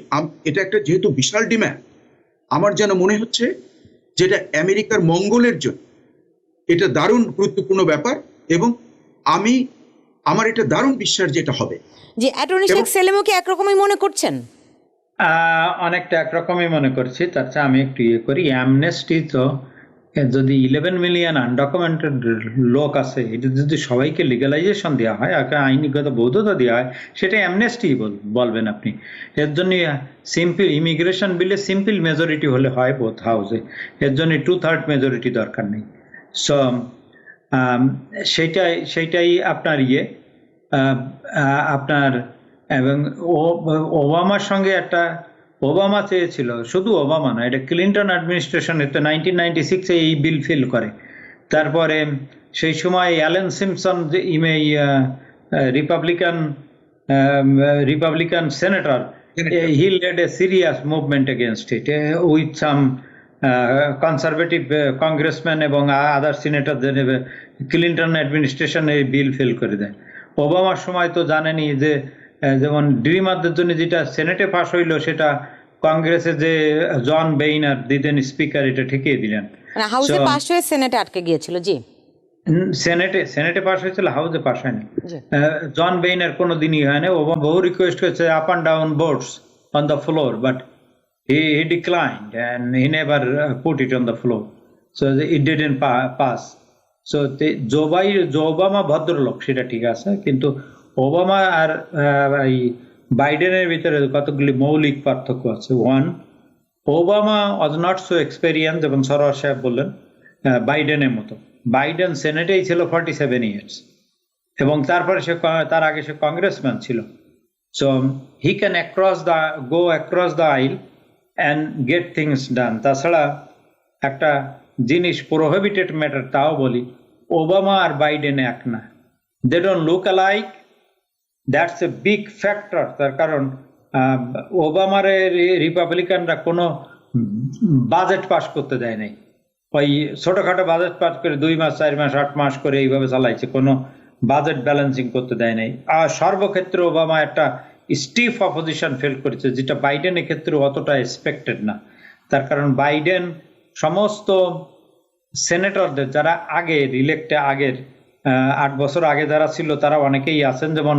এটা একটা যেহেতু বিশাল ডিম্যান্ড, আমার যেন মনে হচ্ছে যেটা আমেরিকার মঙ্গলের জন্য এটা দারুণ গুরুত্বপূর্ণ ব্যাপার, এবং আমার এটা দারুণ বিশ্বাস যেটা হবে। জি, অ্যাটর্নি শেখ সেলিমও কি একরকমই মনে করছেন? অনেকটা একরকমই মনে করছি। তার চেয়ে আমি একটু করি, অ্যামনেস্টি তো যদি 11 মিলিয়ন আনডকুমেন্টেড লোক আছে, এটা যদি সবাইকে লিগালাইজেশন দেওয়া হয়, আইনিগত বৈধতা দেওয়া হয়, সেটা অ্যামনেস্টি বলবেন আপনি। এর জন্য সিম্পল ইমিগ্রেশন বিলে সিম্পল মেজরিটি হলে হয় বোথ হাউসে, এর জন্য 2/3 মেজরিটি দরকার নেই। সো সেটাই আপনার আপনার এবং ওবামার সঙ্গে ওবামা চেয়েছিল, শুধু ওবামা না, এটা ক্লিন্টন অ্যাডমিনিস্ট্রেশনে তো 1996 এই বিল ফিল করে। তারপরে সেই সময় অ্যালেন সিম্পসন যে Republican senator, he led a serious movement against it with some conservative congressman এবং আদার সিনেটরদের। ক্লিন্টন অ্যাডমিনিস্ট্রেশন এই বিল ফেল করে দেয়। ওবামার সময় তো জানেনই যে যেমন ড্রিমারদের জন্য যেটা সেনেটে পাস হইলো, সেটা কংগ্রেসে যে জন বেইনার দিতেন স্পিকার, এটা ঠিকই দিলেন। হাউসে পাস হয়ে সেনেটে আটকে গিয়েছিল। জি, সেনেটে পাস হয়েছিল, হাউসে পাস হয়নি। জন বেইনার কোনো দিনই হয় না। ওবামা বহু রিকোয়েস্ট করেছে up and down votes on the floor, but he declined and he never put it on the floor, so it didn't pass. So Joe Obama ভদ্রলোক, সেটা ঠিক আছে, কিন্তু ওবামা আর বাইডেনের ভিতরে কতগুলি মৌলিক পার্থক্য আছে। One, Obama was not so experience, এবং সরোয়ার সাহেব বললেন বাইডেনের মতো। বাইডেন সেনেটেই ছিল 47 ইয়ার্স, এবং তারপরে তার আগে সে কংগ্রেসম্যান ছিল। So he can go across the aisle and get things done. তাছাড়া একটা জিনিস প্রোহিবিটেড ম্যাটার, তাও বলি, ওবামা আর বাইডেন এক না। They don't look alike, that's a big factor. তার কারণ ওবামার রিপাবলিকানরা কোনো বাজেট পাস করতে দেয় নাই। ওই ছোটখাটো বাজেট পাস করে 2 মাস 4 মাস 8 মাস করে এইভাবে চালাইছে, কোনো বাজেট ব্যালেন্সিং করতে দেয় নাই। আর সর্বক্ষেত্রে ওবামা একটা স্টিফ অপোজিশন ফেল করেছে, যেটা বাইডেনের ক্ষেত্রে অতটা এক্সপেক্টেড না। তার কারণ বাইডেন সমস্ত সেনেটরদের, যারা আগের 8 বছর আগে যারা ছিল, তারা অনেকেই আছেন, যেমন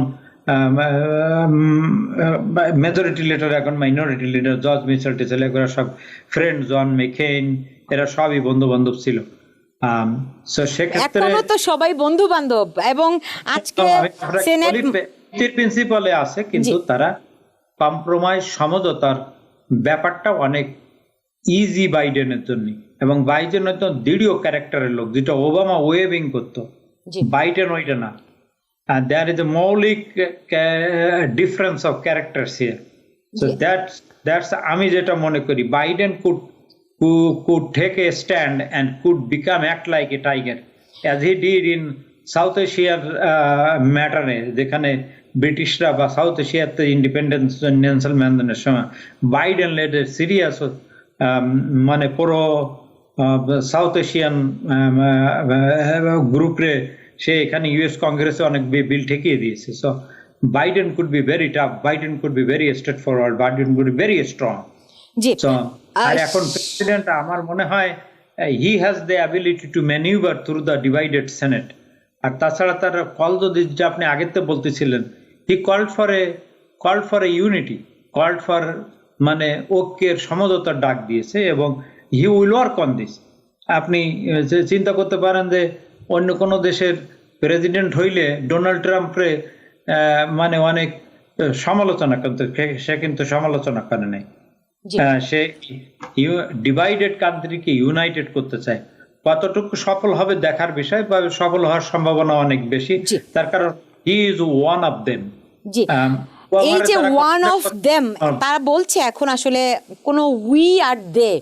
মেজরিটি লিডার, এখন মাইনরিটি লিডার, জর্জ মিচেল টিচেল, এগুলো সব ফ্রেন্ড, জন মেকেইন, এরা সবই বন্ধু বান্ধব ছিল। সেক্ষেত্রে এখনো তো সবাই বন্ধু বান্ধব, এবং আজকে সেনেট প্রিন্সিপালে আছে, কিন্তু তারা কম্প্রোমাইজ, সমঝোতার ব্যাপারটা অনেক ইজি বাইডেনের জন্য। এবং বাইডেন হয়তো দৃঢ় ক্যারেক্টারের লোক, যেটা ওবামা ওয়েভিং করতো, বাইডেন ওইটা না। দেয়ার ইজ এ মৌলিক difference of characters here. So that's আমি যেটা মনে করি, Biden could take a stand and could act like a tiger, as he did in south এশিয়ার ম্যাটারে, যেখানে ব্রিটিশরা বা সাউথ এশিয়াতে ইন্ডিপেন্ডেন্স নেলসন ম্যান্ডেলার সময় বাইডেন লেড এ সিরিয়াস মানে পুরো সাউথ এশিয়ান গ্রুপে সে এখানে ইউএস কংগ্রেসে অনেক বিল ঠেকিয়ে দিয়েছে। So Biden could be very tough, Biden could be very straight forward, Biden could be very strong. আর এখন প্রেসিডেন্ট, আমার মনে হয় he has the ability to manoeuvre through the divided Senate. আর তাছাড়া তার কল, যদি যে আপনি আগের তো বলতেছিলেন, he called for a unity, called for মানে ঐক্যের সমঝোতার ডাক দিয়েছে, এবং he will work on this. আপনি চিন্তা করতে পারেন যে অন্য কোনো দেশের প্রেসিডেন্ট হইলে ডোনাল্ড ট্রাম্পরে মানে অনেক সমালোচনা করতে, সে কিন্তু সমালোচনা করে নাই। সে ডিভাইডেড কান্ট্রিকে ইউনাইটেড করতে চায়। কতটুকু সফল হবে দেখার বিষয়, বা সফল হওয়ার সম্ভাবনা অনেক বেশি, তার কারণ he is one of them. এই যে ওয়ান অফ দেম, তারা বলছে এখন আসলে কোনো উই আর দে,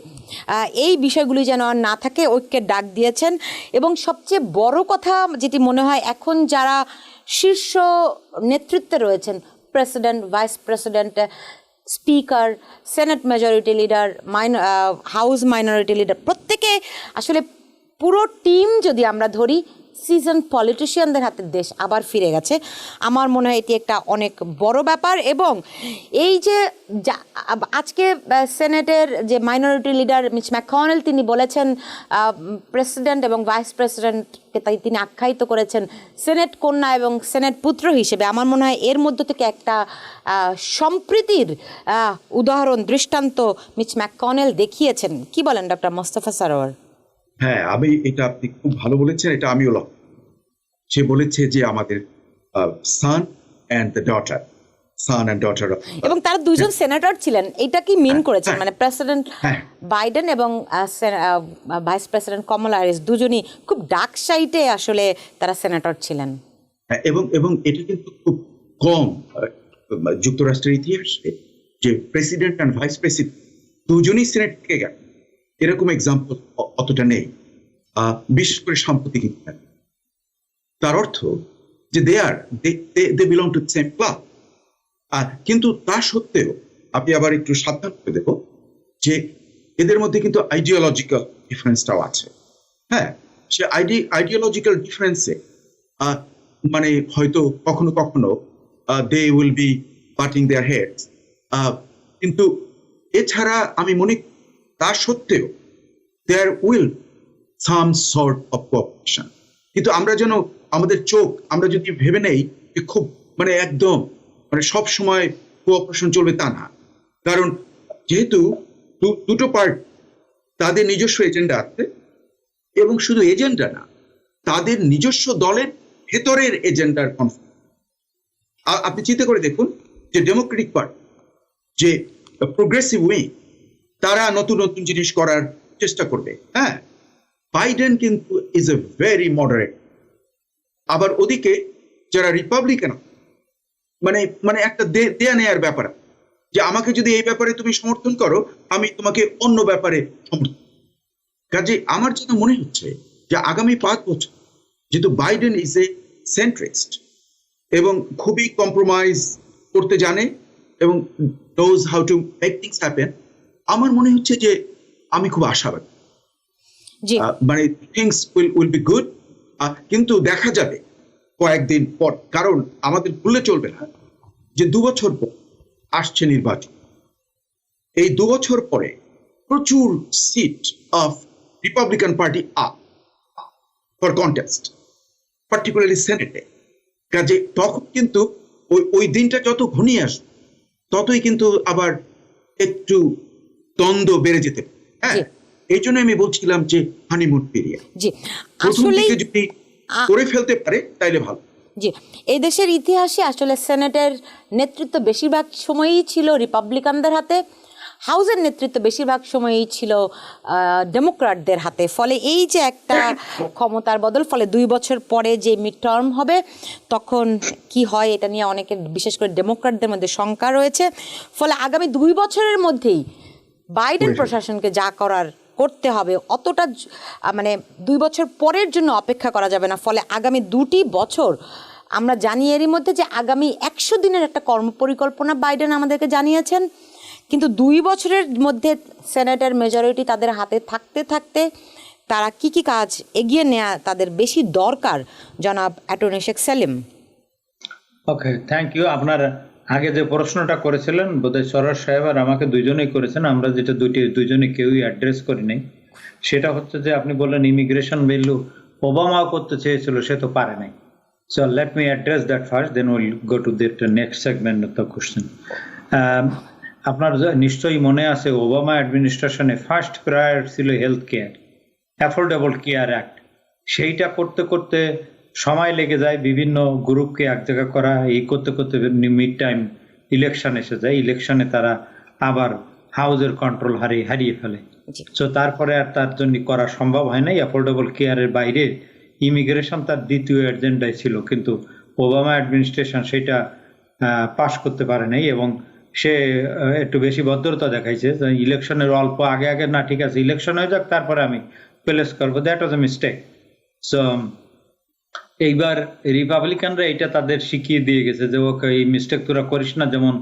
এই বিষয়গুলি যেন আর না থাকে, ঐক্যের ডাক দিয়েছেন। এবং সবচেয়ে বড় কথা যেটি মনে হয়, এখন যারা শীর্ষ নেতৃত্বে রয়েছেন, president, vice president, speaker, senate majority leader, house minority leader, প্রত্যেকে আসলে পুরো টিম যদি আমরা ধরি, সিজন পলিটিশিয়ানদের হাতে দেশ আবার ফিরে গেছে। আমার মনে হয় এটি একটা অনেক বড় ব্যাপার। এবং এই যে আজকে সেনেটের যে মাইনরিটি লিডার মিচ ম্যাককনেল, তিনি বলেছেন প্রেসিডেন্ট এবং ভাইস প্রেসিডেন্টকে, তাই তিনি আখ্যায়িত করেছেন সেনেট কন্যা এবং সেনেট পুত্র হিসেবে। আমার মনে হয় এর মধ্য থেকে একটা সম্প্রীতির উদাহরণ, দৃষ্টান্ত মিচ ম্যাককনেল দেখিয়েছেন। কি বলেন ডক্টর মোস্তফা সরোয়ার? হ্যাঁ, এটা আপনি খুব ভালো বলেছেন, এটা আমিও লক্ষ্য। সে বলেছে যে আমাদের son and the daughter, son and daughter of এবং তারা দুজন সেনেটর ছিলেন, এটা কি মিন করেছেন? মানে প্রেসিডেন্ট হ্যাঁ। বাইডেন এবং ভাইস প্রেসিডেন্ট কমলা হ্যারিস দুজনই খুব ডার্ক সাইডে আসলে তারা সেনেটর ছিলেন। এবং এটা কিন্তু খুব কম যুক্তরাষ্ট্রের ইতিহাসে যে প্রেসিডেন্ট অ্যান্ড ভাইস প্রেসিডেন্ট দুজনই সিনেট থেকে গেল, এরকম এক্সাম্পল অতটা নেই, বিশেষ করে সাম্প্রতিক ইতিহাস। তার অর্থ যে they belong to same club. কিন্তু তা সত্ত্বেও আপনি আবার একটু সাবধান করে দেব যে এদের মধ্যে কিন্তু আইডিওলজিক্যাল ডিফারেন্সটাও আছে। হ্যাঁ, সে আইডিওলজিক্যাল ডিফারেন্সে মানে হয়তো কখনো কখনো they will be butting their heads, কিন্তু এছাড়া আমি মনে তা সত্ত্বেও there will some sort of cooperation. কিন্তু আমরা যেন আমাদের চোখ আমরা যদি ভেবে নেই যে খুব মানে একদম মানে সব সময় কোঅপারেশন চলবে তা না, কারণ যেহেতু দুটো পার্ট তাদের নিজস্ব এজেন্ডা আছে, এবং শুধু এজেন্ডা না, তাদের নিজস্ব দলের ভেতরের এজেন্ডার কনফ্লিক্ট। আপনি চিন্তা করে দেখুন যে ডেমোক্রেটিক পার্টি, যে প্রোগ্রেসিভ উইং, তারা নতুন নতুন জিনিস করার চেষ্টা করবে। হ্যাঁ, বাইডেন কিন্তু ইজ এ ভেরি মডারেট। আবার ওদিকে যারা রিপাবলিকান মানে মানে একটা দেয়া নেয়ার ব্যাপার, যে আমাকে যদি এই ব্যাপারে তুমি সমর্থন করো আমি তোমাকে অন্য ব্যাপারে সমর্থন। কাজে আমার যেটা মনে হচ্ছে যে আগামী 5 বছর যেহেতু বাইডেন ইজ এ সেন্ট্রিস্ট এবং খুবই কম্প্রোমাইজ করতে জানে এবং knows how to make things happen, আমার মনে হচ্ছে যে আমি খুব আশাবাদী, মানে থিংস উইল বি গুড। কিন্তু দেখা যাবে কয়েকদিন পর, কারণ আমাদের ভুলে চলবে না যে 2 বছর পর আসছে নির্বাচন। এই 2 বছর পরে প্রচুর seat of Republican party up for contest, particularly সেনেটে। কাজে তখন কিন্তু ওই দিনটা যত ঘনিয়ে আসবে ততই কিন্তু আবার একটু দ্বন্দ্ব বেড়ে যেতে পারে। হ্যাঁ, এই জন্য আমি বলছিলাম যে হানিমুন পিরিয়ড আসলে যদি করে ফেলতে পারে তাইলে ভালো। জি, এই দেশের ইতিহাসে আসলে সেনেটের নেতৃত্ব বেশিরভাগ সময়ই ছিল রিপাবলিকানদের হাতে, হাউসের নেতৃত্ব বেশিরভাগ সময়ই ছিল ডেমোক্র্যাটদের হাতে। ফলে এই যে একটা ক্ষমতার বদল, ফলে 2 বছর পরে যে মিড টার্ম হবে তখন কি হয় এটা নিয়ে অনেকের, বিশেষ করে ডেমোক্র্যাটদের মধ্যে শঙ্কা রয়েছে। ফলে আগামী 2 বছরের মধ্যেই বাইডেন প্রশাসনকে যা করার করতে হবে, অতটা মানে 2 বছর পরের জন্য অপেক্ষা করা যাবে না। ফলে আগামী 2টি বছর আমরা জানি এরই মধ্যে যে আগামী 100 দিনের একটা কর্মপরিকল্পনা বাইডেন আমাদেরকে জানিয়েছেন, কিন্তু 2 বছরের মধ্যে সেনেটের মেজরিটি তাদের হাতে থাকতে থাকতে তারা কি কি কাজ এগিয়ে নেওয়া তাদের বেশি দরকার, জনাব attorney Sheikh Selim. Okay, thank you. আপনার আগে যে প্রশ্নটা করেছিলেন বোধহয় সরোজ সাহেব আর আমাকে দুইজনেই করেছেন, আমরা যেটা দুইজনে কেউই অ্যাড্রেস করি নাই, সেটা হচ্ছে যে আপনি বললেন ইমিগ্রেশন বিল ওবামাও করতে চেয়েছিল, সে তো পারে নাই। So let me address that first, then will go to the next segment of the question. আপনার নিশ্চয়ই মনে আছে ওবামা অ্যাডমিনিস্ট্রেশনে ফার্স্ট প্রায়োরিটি ছিল health care, affordable care act. সেইটা করতে করতে সময় লেগে যায়, বিভিন্ন গ্রুপকে এক জায়গা করা, এই করতে করতে মিড টাইম ইলেকশন এসে যায়, ইলেকশনে তারা আবার হাউসের কন্ট্রোল হারিয়ে ফেলে। সো তারপরে আর তার জন্য করা সম্ভব হয় নাই। অ্যাফোর্ডেবল কেয়ারের বাইরে ইমিগ্রেশন তার দ্বিতীয় এজেন্ডায় ছিল, কিন্তু ওবামা অ্যাডমিনিস্ট্রেশন সেটা পাশ করতে পারে নাই এবং সে একটু বেশি ভদ্রতা দেখাইছে। ইলেকশনের অল্প আগে আগে না, ঠিক আছে ইলেকশন হয়ে যাক তারপরে আমি প্লেস করবো, that was a mistake. So এইবার রিপাবলিকানরা এটা তাদের শিখিয়ে দিয়ে গেছে যে ওকে এই মিস্টেক তোরা করিস না। যেমন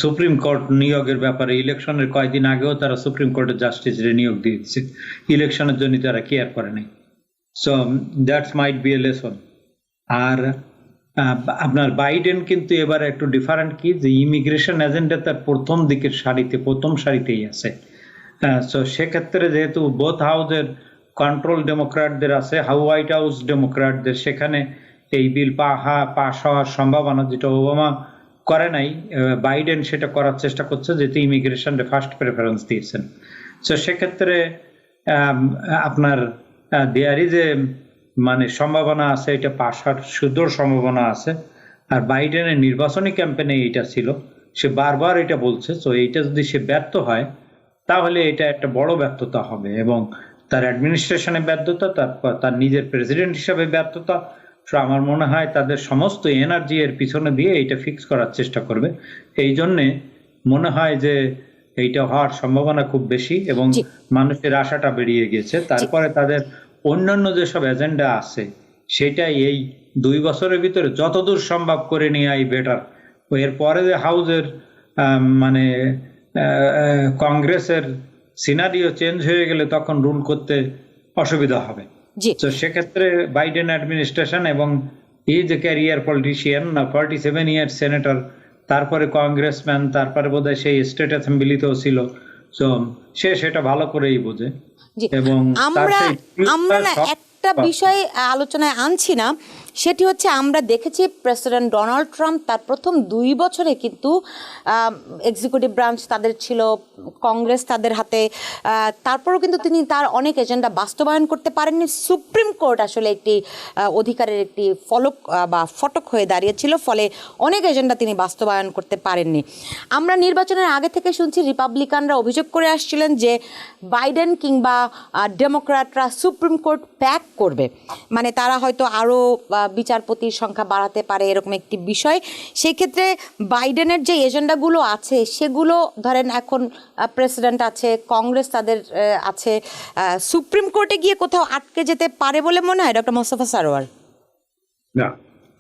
সুপ্রিম কোর্ট নিয়োগের ব্যাপারে ইলেকশনের কয়েকদিন আগেও তারা সুপ্রিম কোর্টের জাস্টিসের নিয়োগ দিয়ে দিচ্ছে, ইলেকশনের জন্য তারা কেয়ার করে নাই। So that's might be a lesson. আর আপনার বাইডেন কিন্তু এবার একটু ডিফারেন্ট, কি যে ইমিগ্রেশন এজেন্ডা তার প্রথম সারিতেই আছে। সো সেক্ষেত্রে যেহেতু বোথ হাউসের কন্ট্রোল ডেমোক্র্যাটদের আছে, হোয়াইট হাউস ডেমোক্র্যাটদের, সেখানে এই বিল পাস হওয়ার সম্ভাবনা, যেটা ওবামা করে নাই, বাইডেন সেটা করার চেষ্টা করছে, যেহেতু ইমিগ্রেশনে ফার্স্ট প্রেফারেন্স দিয়েছেন। সো সেক্ষেত্রে আপনার দেয়ারই যে মানে সম্ভাবনা আছে, এটা পাস হওয়ার সুদূর সম্ভাবনা আছে। আর বাইডেনের নির্বাচনী ক্যাম্পেইনে এটা ছিল, সে বারবার এটা বলছে। তো এইটা যদি সে ব্যর্থ হয় তাহলে এটা একটা বড় ব্যর্থতা হবে, এবং তার অ্যাডমিনিস্ট্রেশনে ব্যর্থতা, তার নিজের প্রেসিডেন্ট হিসাবে ব্যর্থতা। তো আমার মনে হয় তাদের সমস্ত এনার্জি এর পিছনে দিয়ে এটা ফিক্স করার চেষ্টা করবে। এই জন্যে মনে হয় যে এইটা হওয়ার সম্ভাবনা খুব বেশি, এবং জি। মানুষের আশাটা বেরিয়ে গেছে। তারপরে তাদের অন্যান্য যেসব এজেন্ডা আছে সেটাই এই 2 বছরের ভিতরে যতদূর সম্ভব করে নেওয়াই বেটার। এরপরে যে হাউসের মানে কংগ্রেসের সিনারিও চেঞ্জ হয়ে গেলে তখন রুল করতে অসুবিধা হবে। জি। তো সেক্ষেত্রে বাইডেন অ্যাডমিনিস্ট্রেশন এবং এই যে ক্যারিয়ার পলিটিশিয়ান, 47 ইয়ার সেনেটর, তারপরে কংগ্রেসম্যান, তারপরে বোধহয় সেই স্টেট অ্যাসেম্বলিতেও ছিল, তো সে সেটা ভালো করেই বোঝে। জি। এবং আমরা না একটা বিষয় আলোচনায় আনছি না, সেটি হচ্ছে আমরা দেখেছি প্রেসিডেন্ট ডোনাল্ড ট্রাম্প তার প্রথম 2 বছরে কিন্তু এক্সিকিউটিভ ব্রাঞ্চ তাদের ছিল, কংগ্রেস তাদের হাতে, তারপরেও কিন্তু তিনি তার অনেক এজেন্ডা বাস্তবায়ন করতে পারেননি। সুপ্রিম কোর্ট আসলে একটি অধিকারের একটি ফলক বা ফটক হয়ে দাঁড়িয়েছিল, ফলে অনেক এজেন্ডা তিনি বাস্তবায়ন করতে পারেননি। আমরা নির্বাচনের আগে থেকে শুনছি রিপাবলিকানরা অভিযোগ করে আসছিলেন যে বাইডেন কিংবা ডেমোক্র্যাটরা সুপ্রিম কোর্ট প্যাক করবে, মানে তারা হয়তো আরও বিচারপতির সংখ্যা বাড়াতে পারে, এরকম একটি বিষয়। সেই ক্ষেত্রে বাইডেনের যে এজেন্ডাগুলো আছে সেগুলো ধরেন এখন প্রেসিডেন্ট আছে, কংগ্রেস তাদের আছে, সুপ্রিম কোর্টে গিয়ে কোথাও আটকে যেতে পারে বলে মনে হয় ডক্টর মোস্তফা সারোয়ার? না,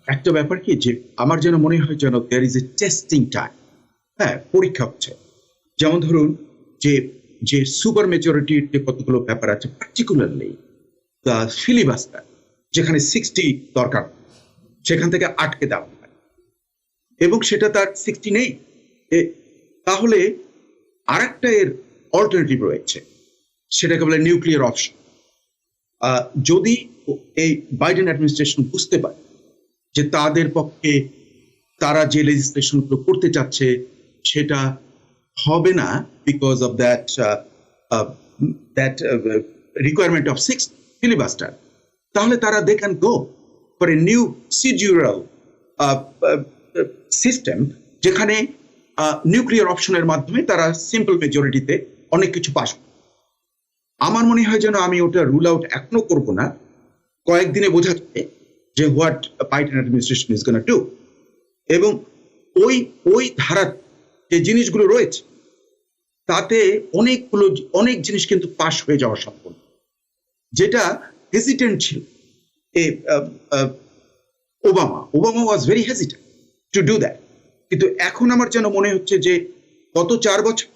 একটা ব্যাপার কি যে আমার যেন মনে হয় যেন there is a testing time. হ্যাঁ, পরীক্ষা হচ্ছে। যেমন ধরুন যে যে সুপার মেজরিটির যে কতগুলো ব্যাপার আছে, পার্টিকুলারলি দ্য ফিলিবাস্টার, যেখানে 60 দরকার, সেখান থেকে আটকে দেওয়া হয় এবং সেটা তার 60 নেই, তাহলে আর একটা এর অল্টারনেটিভ রয়েছে, সেটাকে বলে নিউক্লিয়ার অপশন। যদি এই বাইডেন অ্যাডমিনিস্ট্রেশন বুঝতে পারে যে তাদের পক্ষে তারা যে লেজিসলেশনগুলো করতে চাচ্ছে সেটা হবে না because of that requirement of 6 filibuster, তাহলে তারা they can go for a new procedural system, যেখানে নিউক্লিয়ার অপশনের মাধ্যমে তারা সিম্পল মেজরিটিতে অনেক কিছু পাস করে। আমার মনে হয় যেন আমি ওটা রুল আউট এখনো করব না, কয়েকদিনে বোঝা যাবে যে what Biden administration is gonna do. এবং ওই ধারা যে জিনিসগুলো রয়েছে তাতে অনেক জিনিস কিন্তু পাস হয়ে যাওয়া সম্ভব, যেটা হেজিটেন্ট ছিল। Obama was very hesitant to do that, কিন্তু এখন আমার যেন মনে হচ্ছে যে গত 4 বছর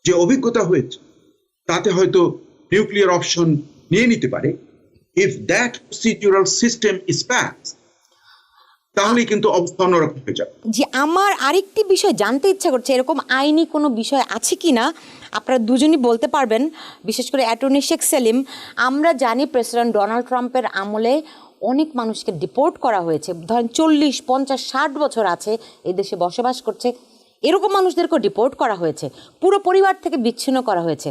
যে অভিজ্ঞতা হয়েছে তাতে হয়তো নিউক্লিয়ার অপশন নিয়ে নিতে পারে। If that procedural system is pass, তাহলে কিন্তু অবস্থা অন্যরকম হয়ে যাবে। জি, আমার আরেকটি বিষয় জানতে ইচ্ছা করছে, এরকম আইনি কোনো বিষয় আছে কি না আপনারা দুজনই বলতে পারবেন, বিশেষ করে অ্যাটর্নি শেখ সেলিম। আমরা জানি প্রেসিডেন্ট ডোনাল্ড ট্রাম্পের আমলে অনেক মানুষকে ডিপোর্ট করা হয়েছে, ধরেন 40, 50, 60 বছর আছে এই দেশে বসবাস করছে, এরকম মানুষদেরকেও ডিপোর্ট করা হয়েছে, পুরো পরিবার থেকে বিচ্ছিন্ন করা হয়েছে।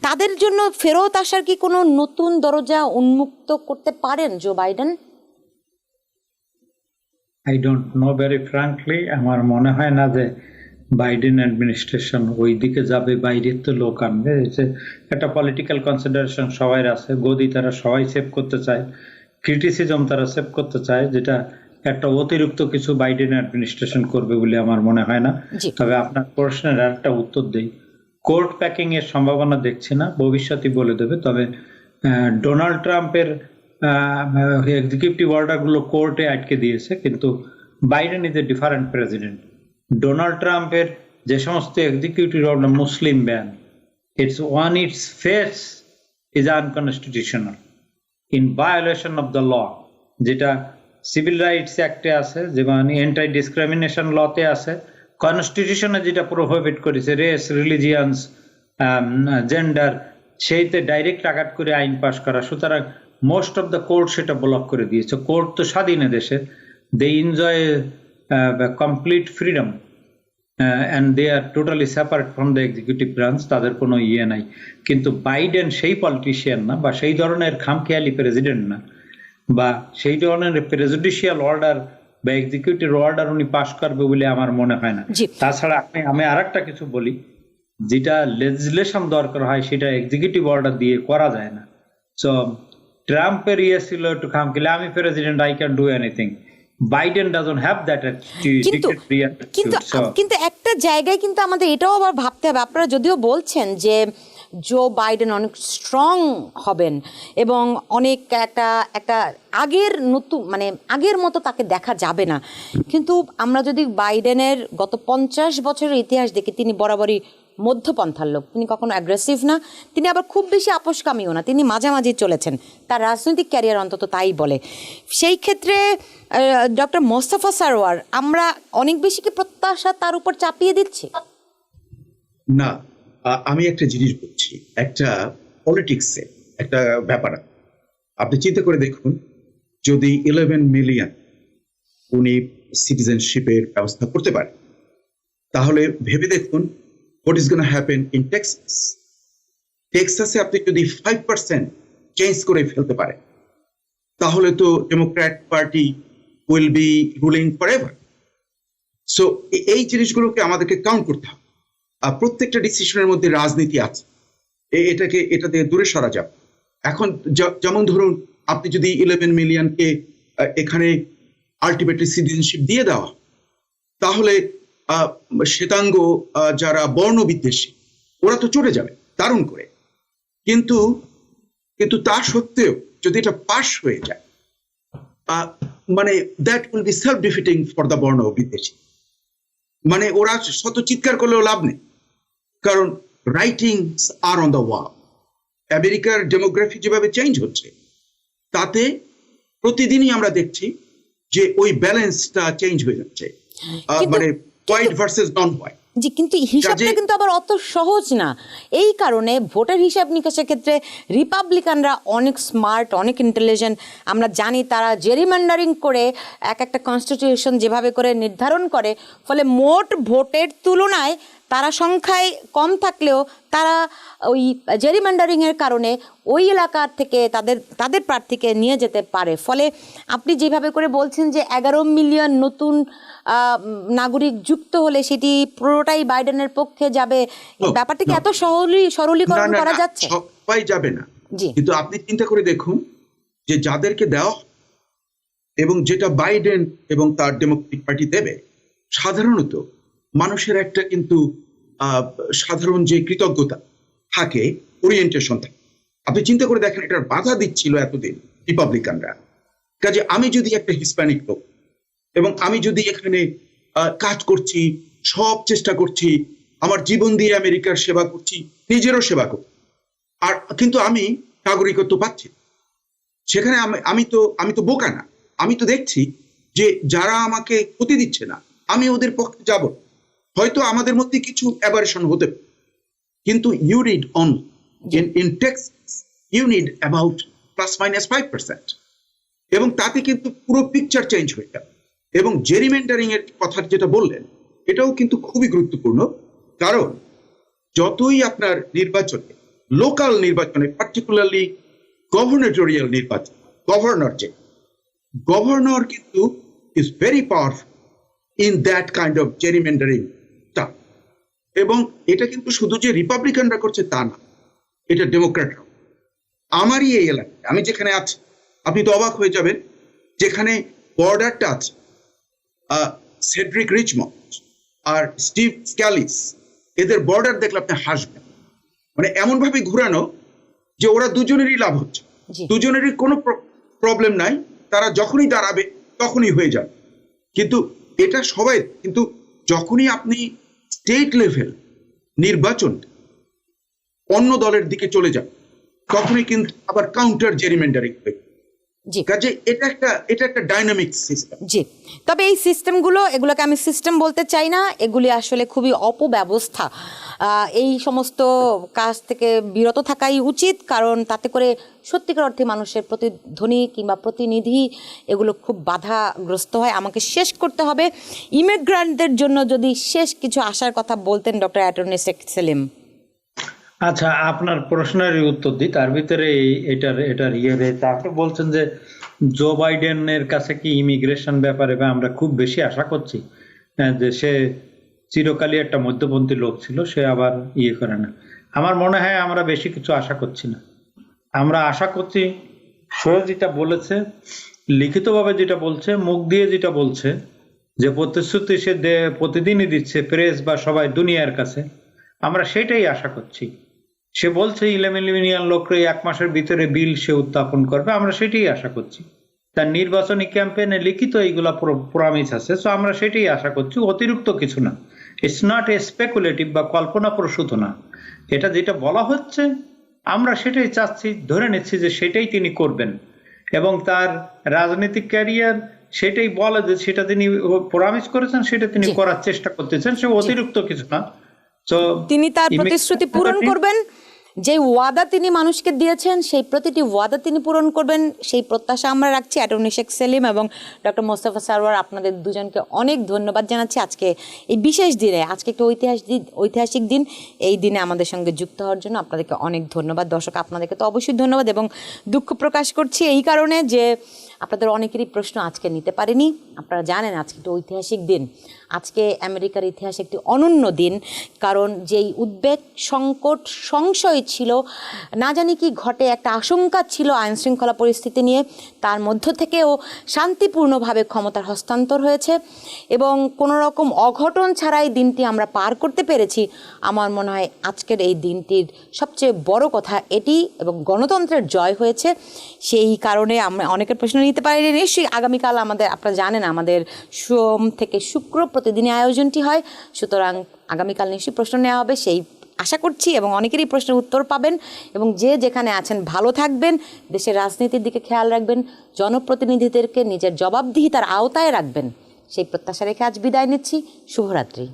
তাদের জন্য ফেরত আসার কি কোনো নতুন দরজা উন্মুক্ত করতে পারেন Joe Biden? I don't know very frankly, আমার মনে হয় না যে বাইডেন অ্যাডমিনিস্ট্রেশন ওই দিকে যাবে, বাইরের তো লোক আনবে। একটা পলিটিক্যাল কনসিডারেশন সবাই আছে, গদি তারা সবাই সেভ করতে চায়, ক্রিটিসিজম তারা সেভ করতে চায়, যেটা একটা অতিরিক্ত কিছু বাইডেন অ্যাডমিনিস্ট্রেশন করবে বলে আমার মনে হয় না। তবে আপনার প্রশ্নের একটা উত্তর দেই, কোর্ট প্যাকিং এর সম্ভাবনা দেখছি না, ভবিষ্যৎই বলে দেবে। তবে ডোনাল্ড ট্রাম্পের এক্সিকিউটিভ অর্ডারগুলো কোর্টে আটকে দিয়েছে, কিন্তু Biden is a different president. Donald ট্রাম্পের যে সমস্ত executive order, Muslim ban, it's one it's face is unconstitutional, in violation of the law, যেটা সিভিল রাইটস অ্যাক্টে আছে, যেমন এন্টাই ডিসক্রিমিনেশন লতে আছে, কনস্টিটিউশনে যেটা প্রোহিবিট করেছে রেস, রিলিজিয়ান্স, জেন্ডার, সেইতে ডাইরেক্ট আঘাত করে আইন পাশ করা। সুতরাং মোস্ট অফ দ্য কোর্ট সেটা ব্লক করে দিয়েছে। কোর্ট তো স্বাধীন দেশে, they enjoy complete freedom and they are totally separate from the executive branch, তাদের কোনো নাই। কিন্তু বাইডেন সেই পলিটিশিয়ান না, বা সেই ধরনের খামখেয়ালি প্রেসিডেন্ট না, বা সেই ধরনের প্রেজুডিশিয়াল অর্ডার বা এক্সিকিউটিভ অর্ডার উনি পাশ করবে বলে আমার মনে হয় না। জি। তাছাড়া আমি আরেকটা কিছু বলি, যেটা লেজিসলেশন দরকার হয় সেটা এক্সিকিউটিভ অর্ডার দিয়ে করা যায় না। সো ট্রাম্পের ছিল একটু খামখিলে, আমি president, I can do anything. Biden doesn't have that কিন্তু কিন্তু একটা জায়গায় কিন্তু আমাদের এটাও আবার ভাবতে হবে, আপনারা যদিও বলছেন যে জো বাইডেন অনেক স্ট্রং হবেন এবং অনেক একটা আগের নতুন মানে আগের মতো তাকে দেখা যাবে না, কিন্তু আমরা যদি বাইডেনের গত 50 বছরের ইতিহাস দেখি, তিনি বরাবরই মধ্যপন্থার লোক, তিনি কখনো অ্যাগ্রেসিভ না, তিনি আবার খুব বেশি আপোষকামীও না, তিনি মাঝামাঝি চলেছেন, তার রাজনৈতিক ক্যারিয়ার অন্তত তাই বলে। সেই ক্ষেত্রে ডক্টর মোস্তফা সারোয়ার, আমরা অনেক বেশি কি প্রত্যাশা তার উপর চাপিয়ে দিচ্ছি? না, আমি একটা জিনিস বলছি, একটা পলিটিক্সে একটা ব্যাপার আছে। আপনি চিন্তা করে দেখুন, যদি 11 মিলিয়ন উনি সিটিজেনশিপের ব্যবস্থা করতে পারে, তাহলে ভেবে দেখুন what is gonna happen in Texas. টেক্সাসে আপনি যদি 5% চেঞ্জ করে ফেলতে পারে, তাহলে তো Democrat party will be ruling forever. So এই জিনিসগুলোকে আমাদেরকে কাউন্ট করতে হবে। আর প্রত্যেকটা ডিসিশনের মধ্যে রাজনীতি আছে, এটা থেকে দূরে সরা যাবে। এখন যেমন ধরুন, আপনি যদি 11 মিলিয়নকে এখানে আলটিমেটলি সিটিজেনশিপ দিয়ে দেওয়া, তাহলে শ্বেতাঙ্গ যারা বর্ণ বিদ্বেষী ওরা তো চলে যাবে দারুণ করে। কিন্তু তা সত্ত্বেও যদি এটা পাস হয়ে যায়, মানে that will be self defeating for the বর্ণ বিদ্বেষী। মানে ওরা শত চিৎকার করলেও লাভ নেই, কারণ রাইটিংস আর অন দ্য ওয়াল। আমেরিকার ডেমোগ্রাফি যেভাবে চেঞ্জ হচ্ছে, তাতে প্রতিদিনই আমরা দেখছি যে ওই ব্যালেন্সটা চেঞ্জ হয়ে যাচ্ছে, মানে হোয়াইট ভার্সেস নন হোয়াইট। জি, কিন্তু হিসাবটা কিন্তু আবার অত সহজ না। এই কারণে ভোটার হিসাব নিকাশের ক্ষেত্রে রিপাবলিকানরা অনেক স্মার্ট, অনেক ইন্টেলিজেন্ট। আমরা জানি তারা জেরিমান্ডারিং করে একটা কনস্টিটিউশন যেভাবে করে নির্ধারণ করে, ফলে মোট ভোটের তুলনায় তারা সংখ্যায় কম থাকলেও তারা ওই জেরিমান্ডারিংয়ের কারণে ওই এলাকার থেকে তাদের প্রার্থীকে নিয়ে যেতে পারে। ফলে আপনি যেভাবে করে বলছেন যে 11 মিলিয়ন নতুন নাগরিক যুক্ত হলে সেটি পুরোটাই বাইডেনের পক্ষে যাবে, ব্যাপারটা কি এত সরলীকরণ করা যাচ্ছে? সবাই যাবে না, কিন্তু আপনি চিন্তা করে দেখুন যে যাদেরকে দেওয়া এবং যেটা বাইডেন এবং তার ডেমোক্রেটিক পার্টি দেবে, সাধারণত মানুষের একটা কিন্তু সাধারণ যে কৃতজ্ঞতা থাকে, ওরিয়েন্টেশন থাকে। আপনি চিন্তা করে দেখেন, এটার বাধা দিচ্ছিল এতদিন রিপাবলিকানরা। কাজে আমি যদি একটা হিসপ্যানিক লোক এবং আমি যদি এখানে কাজ করছি, সব চেষ্টা করছি, আমার জীবন দিয়ে আমেরিকার সেবা করছি, নিজেরও সেবা করছি, আর কিন্তু আমি নাগরিকত্ব পাচ্ছি, সেখানে আমি তো বোকা না। আমি তো দেখছি যে যারা আমাকে ক্ষতি দিচ্ছে না, আমি ওদের পক্ষে যাব। হয়তো আমাদের মধ্যে কিছু অ্যাবারেশন হতে পারে, কিন্তু you need on in Texas you need about ±5%, এবং তাতে কিন্তু পুরো পিকচার চেঞ্জ হয়ে যাবে। এবং জেরিমেন্ডারিং এর কথা যেটা বললেন, এটাও কিন্তু খুবই গুরুত্বপূর্ণ, কারণ যতই আপনার নির্বাচনে, লোকাল নির্বাচনে, পার্টিকুলারলি গভর্নরেটরিয়াল নির্বাচন, গভর্নর কিন্তু is very powerful in that kind of gerrymandering stuff. এবং এটা কিন্তু শুধু যে রিপাবলিকানরা করছে তা না, এটা ডেমোক্র্যাটরা। আমারই এই এলাকায় আমি যেখানে আছি, আপনি তো অবাক হয়ে যাবেন, যেখানে বর্ডারটা আছে, সেড্রিক রিচমন্ড আর স্টিভ স্ক্যালিস, এদের বর্ডার দেখলে আপনি হাসবেন। মানে এমন ভাবে ঘুরানো যে ওরা দুজনেরই লাভ হচ্ছে, দুজনেরই কোনো প্রবলেম নাই, তারা যখনই দাঁড়াবে তখনই হয়ে যাবে। কিন্তু এটা সবাই, কিন্তু যখনই আপনি স্টেট লেভেল নির্বাচন অন্য দলের দিকে চলে যান, তখনই কিন্তু আবার কাউন্টার জেরিমেন্ডারিং হয়ে। কাজে এটা একটা ডাইনামিক সিস্টেম। জি, তবে এই এগুলোকে আমি সিস্টেম বলতে চাই না, এগুলি আসলে খুবই অপব্যবস্থা। এই সমস্ত কাজ থেকে বিরত থাকাই উচিত, কারণ তাতে করে সত্যিকার অর্থে মানুষের প্রতিধ্বনি কিংবা প্রতিনিধি এগুলো খুব বাধাগ্রস্ত হয়। আমাকে শেষ করতে হবে, ইমিগ্রান্টদের জন্য যদি শেষ কিছু আশার কথা বলতেন ডক্টর অ্যাটর্নি সেলিম। আচ্ছা, আপনার প্রশ্নের উত্তর দিই, তার ভিতরে এটার ইয়ে রয়েছে। আপনি বলছেন যে জো বাইডেনের কাছে কি ইমিগ্রেশন ব্যাপারে বা আমরা খুব বেশি আশা করছি, যে সে চিরকালই একটা মধ্যপন্থী লোক ছিল, সে আবার ইয়ে করে না। আমার মনে হয় আমরা বেশি কিছু আশা করছি না। আমরা আশা করছি সে যেটা বলেছে, লিখিতভাবে যেটা বলছে, মুখ দিয়ে যেটা বলছে, যে প্রতিশ্রুতি সে প্রতিদিনই দিচ্ছে প্রেস বা সবাই দুনিয়ার কাছে, আমরা সেটাই আশা করছি। সে বলছে 11 মিলিয়ন লোকরা 1 মাসের ভিতরে বিল সে উত্থাপন করবে, আমরা সেটাই আশা করছি। তার নির্বাচনী ক্যাম্পেইনে লিখিত এইগুলা প্রমিস আছে, সো আমরা সেটাই আশা করছি, অতিরিক্ত কিছু না। ইটস নট এ স্পেকুলেটিভ বা কল্পনা প্রসূত না, এটা যেটা বলা হচ্ছে আমরা সেটাই চাচ্ছি, ধরে নিচ্ছি যে সেটাই তিনি করবেন, এবং তার রাজনৈতিক ক্যারিয়ার সেটাই বলে যে সেটা তিনি প্রমিস করেছেন, সেটা তিনি করার চেষ্টা করতেছেন, সে অতিরিক্ত কিছু না। তো তিনি তার প্রতিশ্রুতি পূরণ করবেন, যে ওয়াদা তিনি মানুষকে দিয়েছেন সেই প্রতিটি ওয়াদা তিনি পূরণ করবেন, সেই প্রত্যাশা আমরা রাখছি। অ্যাটর্নি শেখ সেলিম এবং ডক্টর মোস্তফা সারওয়ার, আপনাদের দুজনকে অনেক ধন্যবাদ জানাচ্ছি আজকে এই বিশেষ দিনে, আজকে একটা ঐতিহাসিক দিন, এই দিনে আমাদের সঙ্গে যুক্ত হওয়ার জন্য আপনাদেরকে অনেক ধন্যবাদ। দর্শক, আপনাদেরকে তো অবশ্যই ধন্যবাদ এবং দুঃখ প্রকাশ করছি এই কারণে যে আপনাদের অনেকেরই প্রশ্ন আজকে নিতে পারিনি। আপনারা জানেন আজকে একটা ঐতিহাসিক দিন, আজকে আমেরিকার ইতিহাসে একটি অনন্য দিন, কারণ যেই উদ্বেগ, সংকট, সংশয় ছিল, না জানি কি ঘটে, একটা আশঙ্কা ছিল আইনশৃঙ্খলা পরিস্থিতি নিয়ে, তার মধ্য থেকেও শান্তিপূর্ণভাবে ক্ষমতার হস্তান্তর হয়েছে এবং কোনো রকম অঘটন ছাড়াই দিনটি আমরা পার করতে পেরেছি। আমার মনে হয় আজকের এই দিনটির সবচেয়ে বড় কথা এটি, এবং গণতন্ত্রের জয় হয়েছে। সেই কারণে আমরা অনেকের প্রশ্ন নিতে পারিনি। নিশ্চয়ই আগামীকাল আমাদের, আপনারা জানেন আমাদের সোম থেকে শুক্র প্রতিদিনই আয়োজনটি হয়, সুতরাং আগামীকাল নিশ্চয়ই প্রশ্ন নেওয়া হবে, সেই আশা করছি, এবং অনেকেরই প্রশ্নের উত্তর পাবেন। এবং যে যেখানে আছেন ভালো থাকবেন, দেশের রাজনীতির দিকে খেয়াল রাখবেন, জনপ্রতিনিধিদেরকে নিজের জবাবদিহিতার আওতায় রাখবেন, সেই প্রত্যাশা রেখে আজ বিদায় নিচ্ছি। শুভরাত্রি।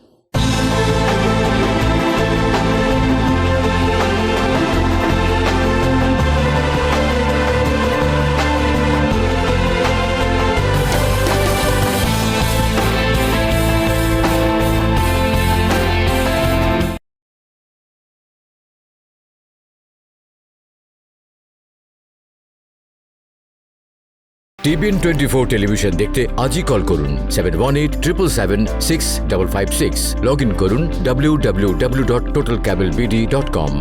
টিবিএন 24 টেলিভিশন দেখতে আজই কল করুন 7187776556। লগ ইন করুন www.totalcablebd.com।